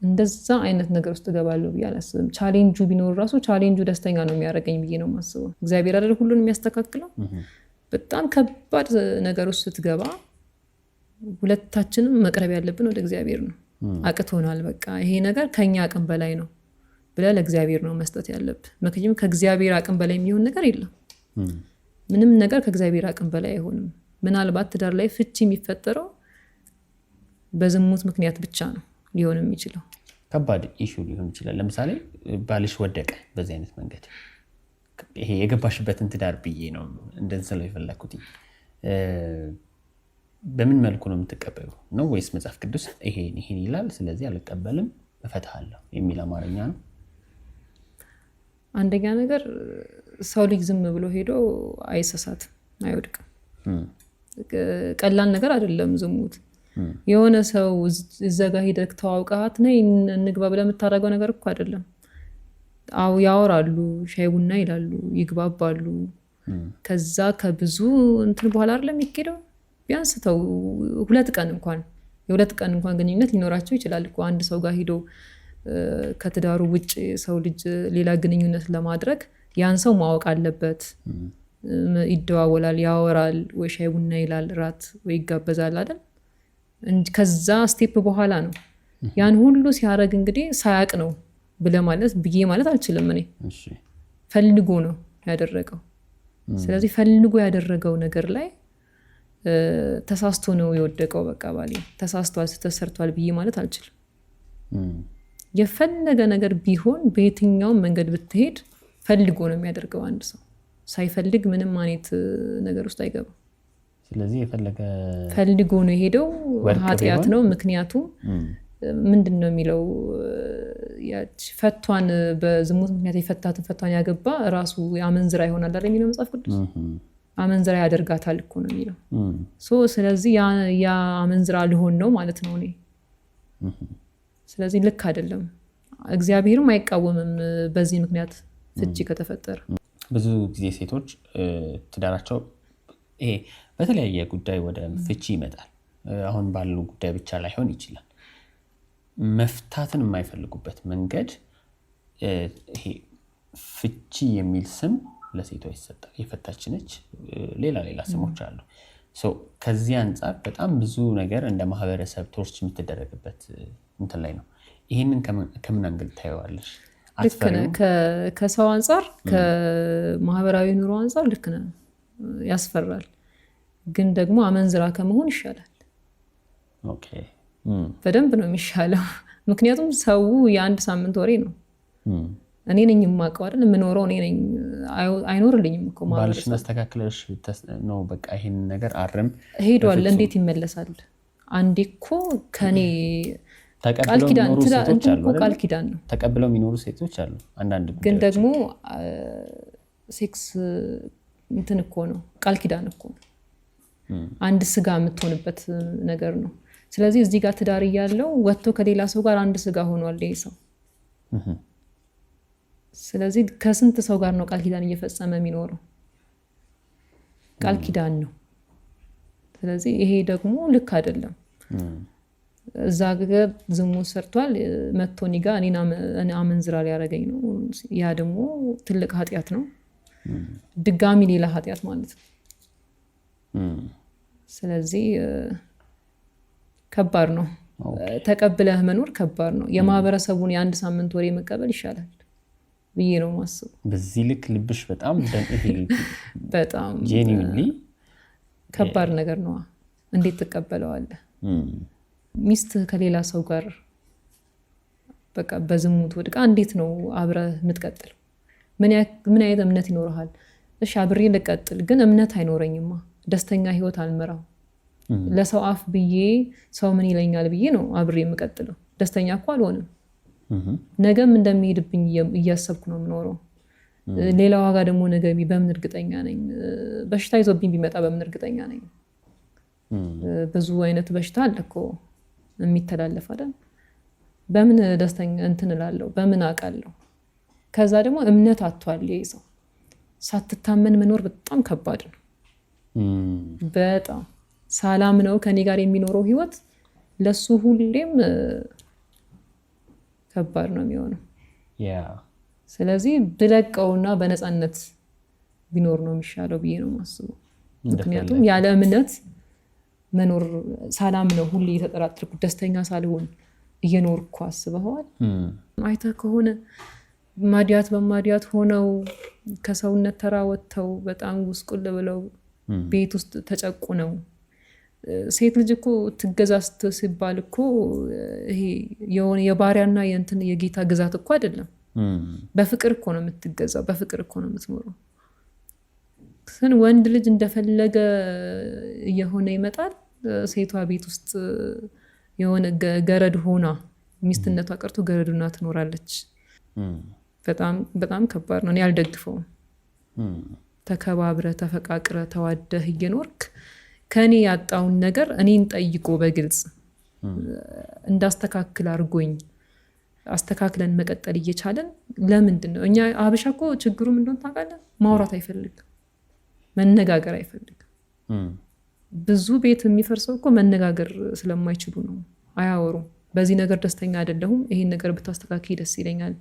S2: እንደዛ አይነት ነገር ውስጥ ገባለሁ ብዬ አላስብም። ቻሌንጁ ቢኖር ራሱ ቻሌንጁ ደስተኛ ነው የሚያደርገኝ ብዬ ነው የማስበው። እግዚአብሔር አይደል ሁሉን የሚያስተካክለው። በጣም ከባድ ነገር ውስጥ ስትገባ ሁለታችንም መቅረብ ያለብን ወደ እግዚአብሔር ነው። አቅቶናል፣ በቃ ይሄ ነገር ከኛ አቅም በላይ ነው ብለህ ለእግዚአብሔር ነው መስጠት ያለብህ። ምክንያቱም ከእግዚአብሔር አቅም በላይ የሚሆን ነገር የለም። ምንም ነገር ከእግዚአብሔር አቅም በላይ አይሆንም። ምናልባት ትዳር ላይ ፍቺ የሚፈጠረው በዝሙት ምክንያት ብቻ ነው ሊሆን የሚችለው።
S1: ከባድ ኢሹ ሊሆን ይችላል። ለምሳሌ ባልሽ ወደቀ በዚህ አይነት መንገድ ይሄ የገባሽበትን ትዳር ብዬ ነው እንደዚህ የፈለኩት። በምን መልኩ ነው የምትቀበዩ ነው? ወይስ መጽሐፍ ቅዱስ ይሄን ይላል ስለዚህ አልቀበልም እፈታለሁ የሚል አማርኛ ነው?
S2: አንደኛ ነገር ሰው ልጅ ዝም ብሎ ሄዶ አይሰሳትም፣ አይወድቅም። ቀላል ነገር አይደለም ዝሙት። የሆነ ሰው እዘጋ ሂደህ ተዋውቀሃት ነይ እንግባ ብለህ የምታደርገው ነገር እኮ አይደለም። አው ያወራሉ፣ ሻይ ቡና ይላሉ፣ ይግባባሉ። ከዛ ከብዙ እንትን በኋላ አይደለም የሚሄደው። ቢያንስ ተው የሁለት ቀን እንኳን ግንኙነት ሊኖራቸው ይችላል እኮ። አንድ ሰው ጋር ሄዶ ከትዳሩ ውጭ ሰው ልጅ ሌላ ግንኙነት ለማድረግ ያን ሰው ማወቅ አለበት። ይደዋወላል፣ ያወራል፣ ወይ ሻይ ቡና ይላል፣ ራት ወይ ይጋበዛል አይደል? ከዛ ስቴፕ በኋላ ነው ያን ሁሉ ሲያደርግ እንግዲህ ሳያቅ ነው ብዬ ማለት አልችልም። እኔ ፈልጎ ነው ያደረገው። ስለዚህ ፈልጎ ያደረገው ነገር ላይ ተሳስቶ ነው የወደቀው። በቃ ባሌ ተሳስቷል፣ ተሰርቷል ብዬ ማለት አልችልም። የፈለገ ነገር ቢሆን በየትኛውም መንገድ ብትሄድ ፈልጎ ነው የሚያደርገው። አንድ ሰው ሳይፈልግ ምንም አይነት ነገር ውስጥ አይገባም።
S1: ስለዚህ የፈለገ
S2: ፈልጎ ነው የሄደው ኃጢአት ነው። ምክንያቱም ምንድነው የሚለው ያች ፈቷን በዝሙት ምክንያት የፈታትን ፈቷን ያገባ ራሱ አመንዝራ ይሆናል አይደል የሚለው መጽሐፍ ቅዱስ አመንዝራ ያደርጋታል እኮ ነው የሚለው ስለዚህ ያ አመንዝራ ሊሆን ነው ማለት ነው እኔ ስለዚህ ልክ አይደለም እግዚአብሔርም አይቃወምም በዚህ ምክንያት ፍቺ ከተፈጠረ
S1: ብዙ ጊዜ ሴቶች ትዳራቸው ይሄ በተለያየ ጉዳይ ወደ ፍቺ ይመጣል አሁን ባለው ጉዳይ ብቻ ላይሆን ይችላል መፍታትን የማይፈልጉበት መንገድ ይሄ ፍቺ የሚል ስም ለሴቷ ይሰጣል የፈታች ነች ሌላ ስሞች አሉ ከዚህ አንፃር በጣም ብዙ ነገር እንደ ማህበረሰብ ቶርች የምትደረግበት እንትን ላይ ነው ይሄንን ከምን አንግል ታየዋለሽ
S2: ልክ ነህ ከሰው አንፃር ከማህበራዊ ኑሮ አንፃር ልክ ነህ ያስፈራል ግን ደግሞ አመንዝራ ከመሆን ይሻላል
S1: ኦኬ
S2: በደንብ ነው የሚሻለው ምክንያቱም ሰው የአንድ ሳምንት ወሬ ነው እኔ ነኝ የማውቀው አይደል የምኖረው እኔ ነኝ አይኖርልኝም እኮ ማለት
S1: ባልሽን አስተካክለሽ ነው በቃ ይሄን ነገር አርም
S2: ሄዷል እንዴት ይመለሳል አንዴ እኮ ከኔ ቃል ኪዳን ነው
S1: ተቀብለው የሚኖሩ ሴቶች አሉ አንዳንድ
S2: ግን ደግሞ ሴክስ እንትን እኮ ነው ቃል ኪዳን እኮ አንድ ስጋ የምትሆንበት ነገር ነው ስለዚህ እዚህ ጋር ትዳር ያለው ወጥቶ ከሌላ ሰው ጋር አንድ ስጋ ሆኗል ይሄ ሰው ስለዚህ ከስንት ሰው ጋር ነው ቃል ኪዳን እየፈጸመ የሚኖረው ቃል ኪዳን ነው ስለዚህ ይሄ ደግሞ ልክ አይደለም እዛ ጋር ዝሙት ሰርቷል መጥቶኒ ጋር እኔና አመንዝራ ሊያረገኝ ነው ያ ደግሞ ትልቅ ኃጢያት ነው ድጋሚ ሌላ ኃጢያት ማለት ነው ስለዚህ ከባድ ነው ተቀብለህ መኖር ከባድ ነው የማህበረሰቡን የአንድ ሳምንት ወሬ መቀበል ይሻላል ብዬ ነው ማስበው
S1: በዚህ ልክ ልብሽ በጣም
S2: በጣም
S1: ጄኒውንሊ
S2: ከባድ ነገር ነው እንዴት ተቀበለዋለህ ሚስት ከሌላ ሰው ጋር በቃ በዝሙት ወድቃ እንዴት ነው አብረህ የምትቀጥለው ምን አይነት እምነት ይኖርሃል እሺ አብሬ ልቀጥል ግን እምነት አይኖረኝማ ደስተኛ ህይወት አልመራው ለሰው አፍ ብዬ ሰው ምን ይለኛል ብዬ ነው አብሬ የምቀጥለው ደስተኛ እኮ አልሆንም ነገም እንደሚሄድብኝ እያሰብኩ ነው የምኖረው ሌላ ዋጋ ደግሞ ነገቢ በምን እርግጠኛ ነኝ በሽታ ይዞብኝ ቢመጣ በምን እርግጠኛ ነኝ ብዙ አይነት በሽታ አለ እኮ የሚተላለፍ አይደል በምን ደስተኛ እንትን እላለሁ በምን አውቃለሁ ከዛ ደግሞ እምነት አጥቷል ይሄው ሳትታመን መኖር በጣም ከባድ ነው በጣም ሰላም ነው ከኔ ጋር የሚኖረው ህይወት ለሱ ሁሌም ከባድ ነው የሚሆነው ስለዚህ ብለቀውና በነፃነት ቢኖር ነው የሚሻለው ብዬ ነው ማስበው ምክንያቱም ያለ እምነት መኖር ሰላም ነው ሁሌ የተጠራጠርኩ ደስተኛ ሳልሆን እየኖርኩ አስበዋል አይተ ከሆነ ማዲያት በማዲያት ሆነው ከሰውነት ተራ ወጥተው በጣም ጉስቁል ብለው ቤት ውስጥ ተጨቁነው ሴት ልጅ እኮ ትገዛስት ሲባል እኮ ይሄ የሆነ የባሪያና የእንትን የጌታ ግዛት እኮ አይደለም በፍቅር እኮ ነው የምትገዛው በፍቅር እኮ ነው የምትኖረው ግን ወንድ ልጅ እንደፈለገ እየሆነ ይመጣል ሴቷ ቤት ውስጥ የሆነ ገረድ ሆና ሚስትነቷ ቀርቶ ገረዱና ትኖራለች በጣም ከባድ ነው እኔ አልደግፈውም ተከባብረ ተፈቃቅረ ተዋደህ እየኖርክ ከኔ ያጣውን ነገር እኔን ጠይቆ በግልጽ እንዳስተካክል አርጎኝ አስተካክለን መቀጠል እየቻለን ለምንድነው እኛ አበሻ እኮ ችግሩ ምንድነው ታውቃለህ ማውራት አይፈልግም መነጋገር አይፈልግም ብዙ ቤት የሚፈርሰው እኮ መነጋገር ስለማይችሉ ነው አያወሩም በዚህ ነገር ደስተኛ አይደለሁም ይሄን ነገር ብታስተካክል ደስ ይለኛል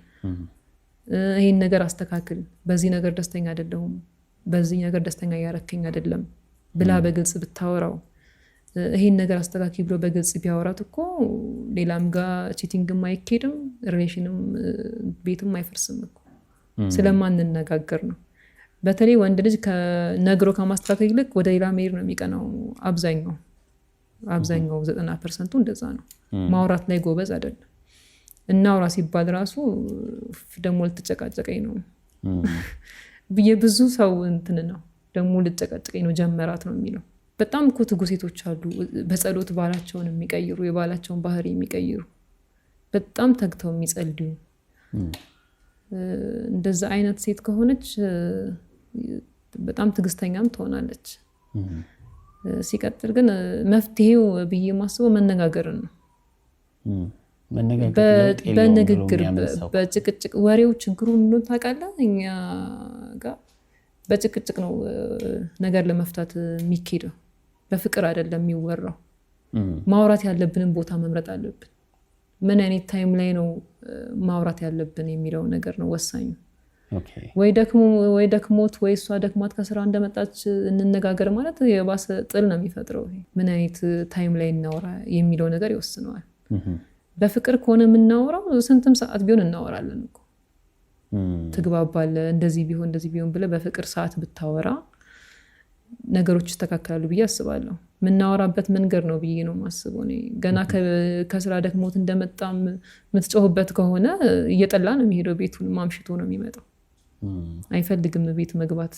S2: ይሄን ነገር አስተካክል በዚህ ነገር ደስተኛ አይደለሁም በዚህ ነገር ደስተኛ ያረከኝ አይደለም ብላ በግልጽ ብታወራው ይሄን ነገር አስተካክል ብሎ በግልጽ ቢያወራት እኮ ሌላም ጋር ቺቲንግም አይኬድም ሪሌሽንም ቤትም አይፈርስም እኮ ስለማንነጋገር ነው በተለይ ወንድ ልጅ ከነግሮ ከማስተካከል ይልቅ ወደ ሌላ መሄድ ነው የሚቀናው አብዛኛው 90% እንደዛ ነው ማውራት ላይ ጎበዝ አይደለም እናውራ ሲባል ራሱ ደሞ ልትጨቃጨቀኝ ነው ብዙ ሰው እንትን ነው ደሞ ልትጨቃጨቀኝ ነው ጀመራት ነው የሚለው በጣም እኮ ትጉ ሴቶች አሉ በጸሎት ባላቸውን የሚቀይሩ የባላቸውን ባህሪ የሚቀይሩ በጣም ተግተው የሚጸልዩ እንደዛ አይነት ሴት ከሆነች በጣም ትግስተኛም ትሆናለች። ሲቀጥል ግን መፍትሄው ብዬ ማስበው መነጋገርን ነው። በንግግር በጭቅጭቅ ወሬው ችግሩ ምን ታውቃለህ? እኛ ጋር በጭቅጭቅ ነው ነገር ለመፍታት የሚኬደው፣ በፍቅር አይደለም የሚወራው። ማውራት ያለብንን ቦታ መምረጥ አለብን። ምን አይነት ታይም ላይ ነው ማውራት ያለብን የሚለው ነገር ነው ወሳኙ። ወይ ደክሞት ወይ እሷ ደክማት ከስራ እንደመጣች እንነጋገር ማለት የባሰ ጥል ነው የሚፈጥረው። ምን አይነት ታይም ላይ እናወራ የሚለው ነገር ይወስነዋል። በፍቅር ከሆነ የምናወራው ስንትም ሰዓት ቢሆን እናወራለን እኮ ትግባባለ። እንደዚህ ቢሆን ብለህ በፍቅር ሰዓት ብታወራ ነገሮች ይስተካከላሉ ብዬ አስባለሁ። የምናወራበት መንገድ ነው ብዬ ነው የማስበው። ገና ከስራ ደክሞት እንደመጣ የምትጮህበት ከሆነ እየጠላ ነው የሚሄደው። ቤቱን ማምሽቶ ነው የሚመጣው። አይፈልግም ቤት መግባት።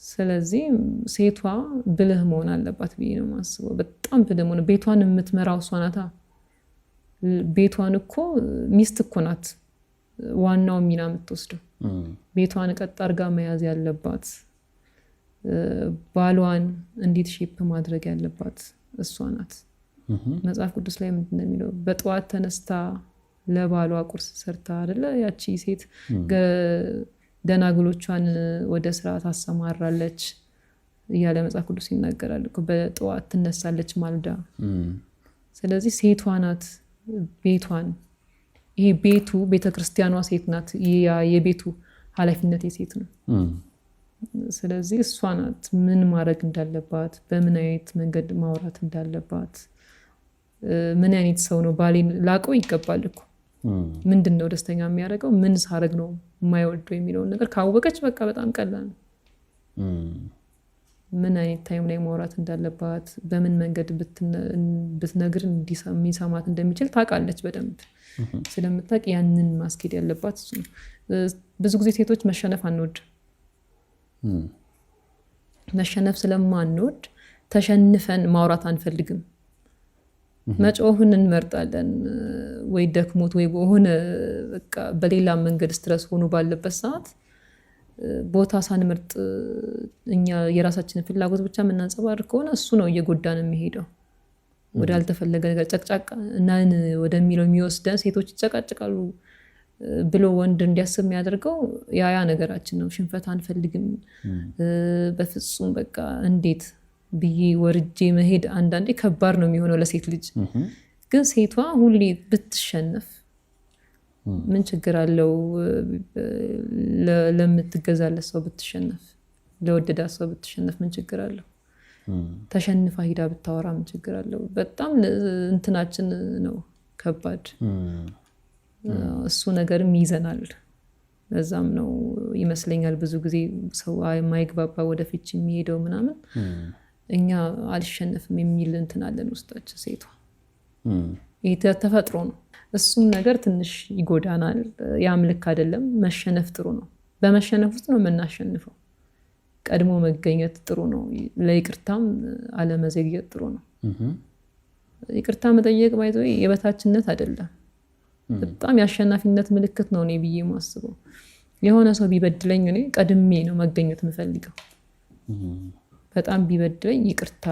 S2: ስለዚህ ሴቷ ብልህ መሆን አለባት ብዬ ነው የማስበው። በጣም ብልህ መሆን። ቤቷን የምትመራው እሷ ናታ። ቤቷን እኮ ሚስት እኮ ናት ዋናው ሚና የምትወስደው። ቤቷን ቀጥ አድርጋ መያዝ ያለባት፣ ባሏን እንዴት ሼፕ ማድረግ ያለባት እሷ ናት። መጽሐፍ ቅዱስ ላይ ምንድን ነው የሚለው? በጠዋት ተነስታ ለባሏ ቁርስ ሰርታ አይደለ ያቺ ሴት ደናግሎቿን ወደ ስራ ታሰማራለች እያለ መጽሐፍ ቅዱስ ይናገራል እኮ። በጠዋት ትነሳለች ማልዳ። ስለዚህ ሴቷ ናት ቤቷን። ይሄ ቤቱ ቤተክርስቲያኗ ሴት ናት። የቤቱ ኃላፊነት የሴት ነው። ስለዚህ እሷ ናት ምን ማድረግ እንዳለባት፣ በምን አይነት መንገድ ማውራት እንዳለባት፣ ምን አይነት ሰው ነው ባሌን ላቀው ይገባል እኮ። ምንድን ነው ደስተኛ የሚያደርገው፣ ምን ሳረግ ነው የማይወደው የሚለውን ነገር ካወቀች በቃ በጣም ቀላል ነው። ምን አይነት ታይም ላይ ማውራት እንዳለባት፣ በምን መንገድ ብትነግር የሚሰማት እንደሚችል ታውቃለች። በደንብ ስለምታውቅ ያንን ማስኬድ ያለባት እሱ ነው። ብዙ ጊዜ ሴቶች መሸነፍ አንወድ። መሸነፍ ስለማንወድ ተሸንፈን ማውራት አንፈልግም። መጮህን እንመርጣለን። ወይ ደክሞት ወይ በሆነ በቃ በሌላ መንገድ ስትረስ ሆኖ ባለበት ሰዓት ቦታ ሳንመርጥ እኛ የራሳችንን ፍላጎት ብቻ የምናንጸባርቅ ከሆነ እሱ ነው እየጎዳን የሚሄደው ወደ አልተፈለገ ነገር። ጨቅጫቃ እናን ወደሚለው የሚወስደን ሴቶች ይጨቃጭቃሉ ብሎ ወንድ እንዲያስብ የሚያደርገው ያ ነገራችን ነው። ሽንፈት አንፈልግም በፍጹም። በቃ እንዴት ብዬ ወርጄ መሄድ አንዳንዴ ከባድ ነው የሚሆነው ለሴት ልጅ። ግን ሴቷ ሁሌ ብትሸነፍ ምን ችግር አለው? ለምትገዛለት ሰው ብትሸነፍ፣ ለወደዳት ሰው ብትሸነፍ ምን ችግር አለው? ተሸንፋ ሂዳ ብታወራ ምን ችግር አለው? በጣም እንትናችን ነው ከባድ። እሱ ነገርም ይዘናል። ለዛም ነው ይመስለኛል ብዙ ጊዜ ሰው የማይግባባ ወደፊት የሚሄደው ምናምን። እኛ አልሸነፍም የሚል እንትን አለን ውስጣችን ሴቷ። ይሄ ተፈጥሮ ነው። እሱም ነገር ትንሽ ይጎዳናል። ያም ልክ አይደለም። መሸነፍ ጥሩ ነው። በመሸነፍ ውስጥ ነው የምናሸንፈው። ቀድሞ መገኘት ጥሩ ነው። ለይቅርታም አለመዘግየት ጥሩ ነው። ይቅርታ መጠየቅ ባይዘው የበታችነት አይደለም፣ በጣም የአሸናፊነት ምልክት ነው እኔ ብዬ ማስበው። የሆነ ሰው ቢበድለኝ እኔ ቀድሜ ነው መገኘት የምፈልገው። በጣም ቢበድለኝ ይቅርታ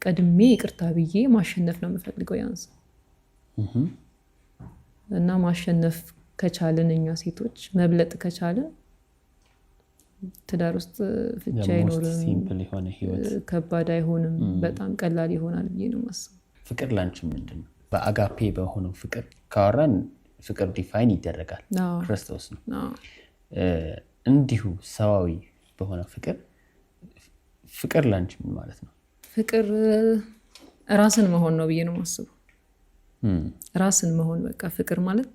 S2: ቀድሜ ይቅርታ ብዬ ማሸነፍ ነው የምፈልገው ያን ሰው። እና ማሸነፍ ከቻልን እኛ ሴቶች መብለጥ ከቻልን ትዳር ውስጥ ፍቻ አይኖርም፣ ከባድ አይሆንም፣ በጣም ቀላል ይሆናል ብዬ ነው የማስበው።
S1: ፍቅር ላንቺ ምንድን ነው? በአጋፔ በሆነው ፍቅር ካወራን ፍቅር ዲፋይን ይደረጋል፣ ክርስቶስ ነው። እንዲሁ ሰዋዊ በሆነው ፍቅር ላንቺ ምን ማለት ነው?
S2: ፍቅር ራስን መሆን ነው ብዬ ነው የማስበው። ራስን መሆን በቃ ፍቅር ማለት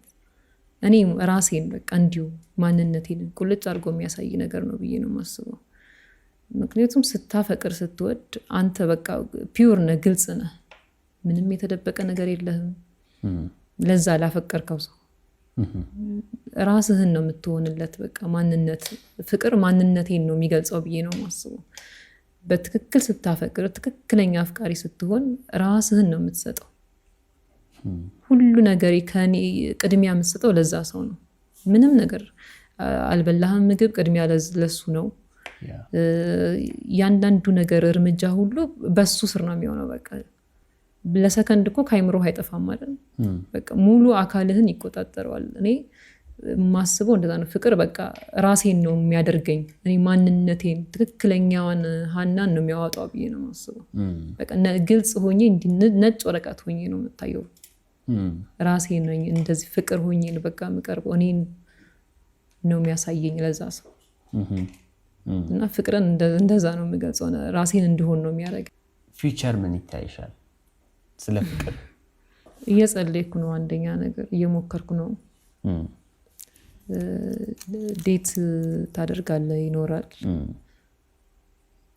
S2: እኔ ራሴን በቃ እንዲሁ ማንነቴን ቁልጭ አድርጎ የሚያሳይ ነገር ነው ብዬ ነው የማስበው። ምክንያቱም ስታፈቅር ስትወድ አንተ በቃ ፒውር ነህ፣ ግልጽ ነህ፣ ምንም የተደበቀ ነገር የለህም። ለዛ ላፈቀርከው ሰው ራስህን ነው የምትሆንለት። በቃ ማንነት ፍቅር ማንነቴን ነው የሚገልጸው ብዬ ነው የማስበው። በትክክል ስታፈቅር ትክክለኛ አፍቃሪ ስትሆን ራስህን ነው የምትሰጠው። ሁሉ ነገር ከኔ ቅድሚያ የምትሰጠው ለዛ ሰው ነው። ምንም ነገር አልበላህም ምግብ ቅድሚያ ለሱ ነው። ያንዳንዱ ነገር እርምጃ ሁሉ በሱ ስር ነው የሚሆነው። በቃ ለሰከንድ እኮ ከአይምሮህ አይጠፋም ማለት ነው። በቃ ሙሉ አካልህን ይቆጣጠረዋል። እኔ ማስበው እንደዛ ነው። ፍቅር በቃ ራሴን ነው የሚያደርገኝ። እኔ ማንነቴን ትክክለኛዋን ሀናን ነው የሚያወጣው ብዬ ነው ማስበው። በቃ ግልጽ ሆኜ ነጭ ወረቀት ሆኜ ነው የምታየው። ራሴን ነኝ እንደዚህ ፍቅር ሆኜ ነው በቃ የምቀርበው። እኔን ነው የሚያሳየኝ ለዛ ሰው እና ፍቅርን እንደዛ ነው የምገልጸው። ራሴን እንድሆን ነው የሚያደርገኝ።
S1: ፊውቸር ምን ይታይሻል ስለ ፍቅር?
S2: እየጸለይኩ ነው። አንደኛ ነገር እየሞከርኩ ነው። ዴት ታደርጋለህ ይኖራል፣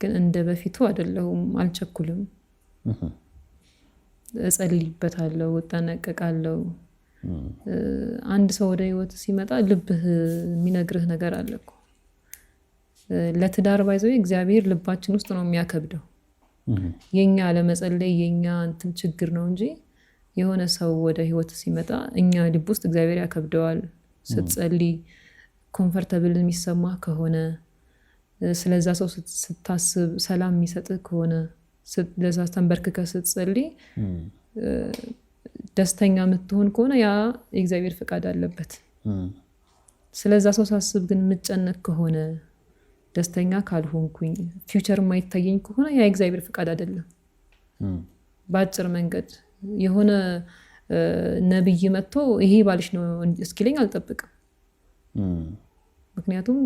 S2: ግን እንደ በፊቱ አይደለሁም። አልቸኩልም። እጸልይበታለሁ፣ እጠነቀቃለሁ። አንድ ሰው ወደ ህይወት ሲመጣ ልብህ የሚነግርህ ነገር አለ እኮ። ለትዳር ባይዘው እግዚአብሔር ልባችን ውስጥ ነው የሚያከብደው። የኛ ለመጸለይ የኛ እንትን ችግር ነው እንጂ የሆነ ሰው ወደ ህይወት ሲመጣ እኛ ልብ ውስጥ እግዚአብሔር ያከብደዋል። ስትጸልይ ኮምፎርታብል የሚሰማ ከሆነ፣ ስለዛ ሰው ስታስብ ሰላም የሚሰጥህ ከሆነ፣ ለዛ ተንበርክከህ ስትጸልይ ደስተኛ የምትሆን ከሆነ ያ የእግዚአብሔር ፍቃድ አለበት። ስለዛ ሰው ሳስብ ግን የምጨነቅ ከሆነ፣ ደስተኛ ካልሆንኩኝ፣ ፊውቸር የማይታየኝ ከሆነ ያ የእግዚአብሔር ፍቃድ አይደለም። በአጭር መንገድ የሆነ ነብይ መጥቶ ይሄ ባልሽ ነው እስኪለኝ አልጠብቅም። ምክንያቱም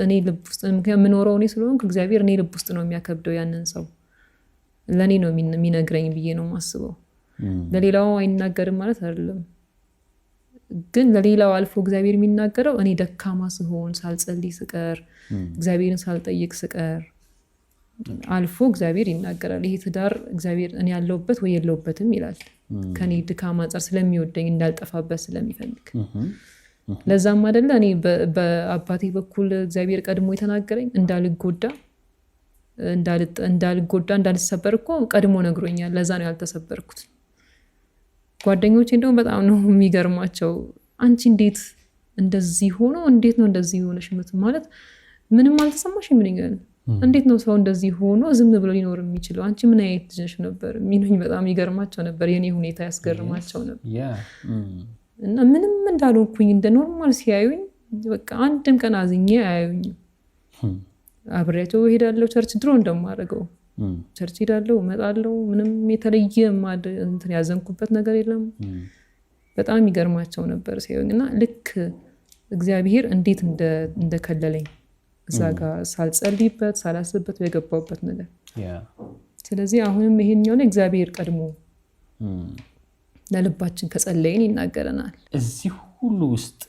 S2: እኔ ልብ ውስጥ የምኖረው እኔ ስለሆንኩ እግዚአብሔር እኔ ልብ ውስጥ ነው የሚያከብደው ያንን ሰው። ለእኔ ነው የሚነግረኝ ብዬ ነው የማስበው። ለሌላው አይናገርም ማለት አይደለም፣ ግን ለሌላው አልፎ እግዚአብሔር የሚናገረው እኔ ደካማ ስሆን፣ ሳልጸልይ ስቀር፣ እግዚአብሔርን ሳልጠይቅ ስቀር አልፎ እግዚአብሔር ይናገራል። ይሄ ትዳር እግዚአብሔር እኔ ያለውበት ወይ የለውበትም ይላል። ከኔ ድካም አንጻር ስለሚወደኝ እንዳልጠፋበት ስለሚፈልግ። ለዛም አይደለ እኔ በአባቴ በኩል እግዚአብሔር ቀድሞ የተናገረኝ እንዳልጎዳ እንዳልሰበር እኮ ቀድሞ ነግሮኛል። ለዛ ነው ያልተሰበርኩት። ጓደኞቼ እንደውም በጣም ነው የሚገርማቸው። አንቺ እንዴት እንደዚህ ሆኖ እንዴት ነው እንደዚህ ሆነሽ ማለት ምንም አልተሰማሽ ይምልኛል። እንዴት ነው ሰው እንደዚህ ሆኖ ዝም ብሎ ሊኖር የሚችለው? አንቺ ምን አይነት ልጅ ነበር የሚሉኝ በጣም ይገርማቸው ነበር። የኔ ሁኔታ ያስገርማቸው ነበር። እና ምንም እንዳልሆንኩኝ እንደ ኖርማል ሲያዩኝ በቃ አንድም ቀን አዝኜ አያዩኝም። አብሬያቸው ሄዳለሁ ቸርች፣ ድሮ እንደማደርገው ቸርች ሄዳለሁ እመጣለሁ። ምንም የተለየ እንትን ያዘንኩበት ነገር የለም። በጣም ይገርማቸው ነበር ሲያዩኝ። እና ልክ እግዚአብሔር እንዴት እንደከለለኝ እዛ ጋር ሳልጸልይበት ሳላስብበት የገባሁበት ነገር። ስለዚህ አሁንም ይሄኛው ላይ እግዚአብሔር ቀድሞ ለልባችን ከጸለይን ይናገረናል።
S1: እዚህ ሁሉ ውስጥ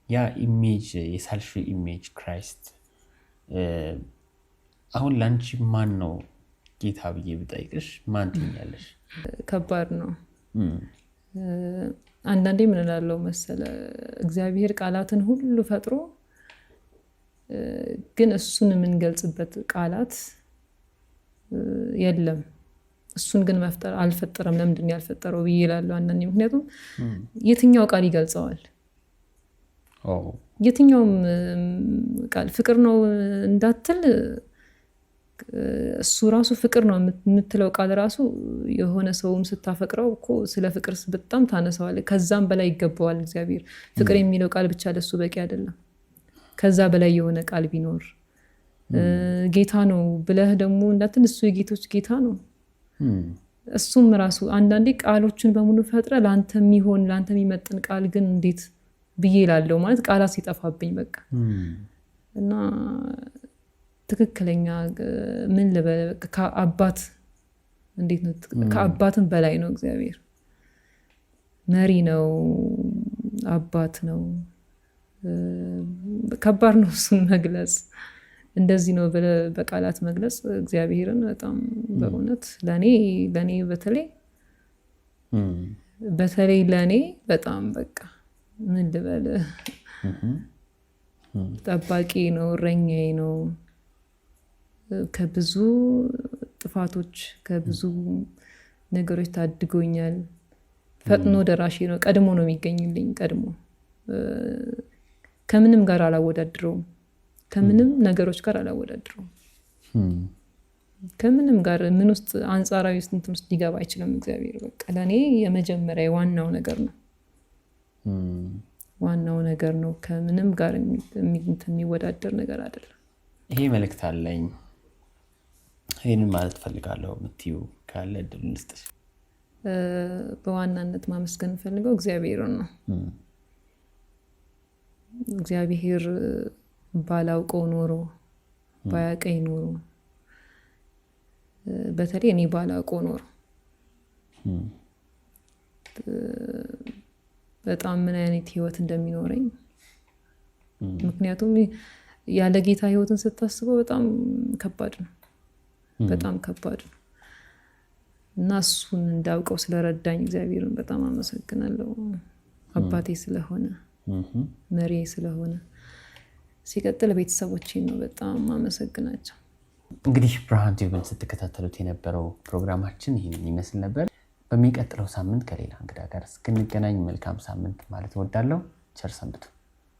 S1: ያ ኢሜጅ የሳልሽ ኢሜጅ ክራይስት አሁን ላንቺ ማን ነው ጌታ ብዬ ብጠይቅሽ ማን ትኛለሽ?
S2: ከባድ ነው። አንዳንዴ ምን እላለሁ መሰለ፣ እግዚአብሔር ቃላትን ሁሉ ፈጥሮ ግን እሱን የምንገልጽበት ቃላት የለም። እሱን ግን መፍጠር አልፈጠረም። ለምንድን ያልፈጠረው ብዬ እላለሁ አንዳንዴ። ምክንያቱም የትኛው ቃል ይገልጸዋል? የትኛውም ቃል ፍቅር ነው እንዳትል፣ እሱ ራሱ ፍቅር ነው የምትለው ቃል ራሱ የሆነ ሰውም ስታፈቅረው እኮ ስለ ፍቅር በጣም ታነሳዋለህ። ከዛም በላይ ይገባዋል እግዚአብሔር። ፍቅር የሚለው ቃል ብቻ ለሱ በቂ አይደለም። ከዛ በላይ የሆነ ቃል ቢኖር ጌታ ነው ብለህ ደግሞ እንዳትል፣ እሱ የጌቶች ጌታ ነው። እሱም ራሱ አንዳንዴ ቃሎችን በሙሉ ፈጥረ ለአንተ የሚሆን ለአንተ የሚመጥን ቃል ግን እንዴት ብዬ እላለሁ። ማለት ቃላት ሲጠፋብኝ በቃ እና ትክክለኛ ምን ልበል፣ ከአባት እንዴት ነው? ከአባትም በላይ ነው እግዚአብሔር። መሪ ነው፣ አባት ነው። ከባድ ነው እሱን መግለጽ። እንደዚህ ነው በቃላት መግለጽ እግዚአብሔርን በጣም በእውነት ለኔ በተለይ ለኔ በጣም በቃ ምን ልበል፣ ጠባቂ ነው፣ እረኛዬ ነው። ከብዙ ጥፋቶች ከብዙ ነገሮች ታድጎኛል። ፈጥኖ ደራሽ ነው። ቀድሞ ነው የሚገኝልኝ። ቀድሞ ከምንም ጋር አላወዳድረውም። ከምንም ነገሮች ጋር አላወዳድረውም። ከምንም ጋር ምን ውስጥ አንጻራዊ እንትን ውስጥ ሊገባ አይችልም እግዚአብሔር። በቃ ለእኔ የመጀመሪያ ዋናው ነገር ነው። ዋናው ነገር ነው። ከምንም ጋር የሚወዳደር ነገር አይደለም።
S1: ይሄ መልእክት አለኝ ይህንን ማለት ፈልጋለሁ የምትይው ካለ እድል ልስጥሽ።
S2: በዋናነት ማመስገን ፈልገው እግዚአብሔርን ነው። እግዚአብሔር ባላውቀው ኖሮ ባያቀኝ ኖሮ በተለይ እኔ ባላውቀው ኖሮ በጣም ምን አይነት ህይወት እንደሚኖረኝ። ምክንያቱም ያለ ጌታ ህይወትን ስታስበው በጣም ከባድ ነው። በጣም ከባድ ነው እና እሱን እንዳውቀው ስለረዳኝ እግዚአብሔርን በጣም አመሰግናለሁ። አባቴ ስለሆነ መሪ ስለሆነ፣ ሲቀጥል ቤተሰቦቼን ነው በጣም አመሰግናቸው።
S1: እንግዲህ ብርሃን ቲዩብን ስትከታተሉት የነበረው ፕሮግራማችን ይህንን ይመስል ነበር። በሚቀጥለው ሳምንት ከሌላ እንግዳ ጋር እስክንገናኝ መልካም ሳምንት ማለት እወዳለሁ። ቸር ሰንብቱ።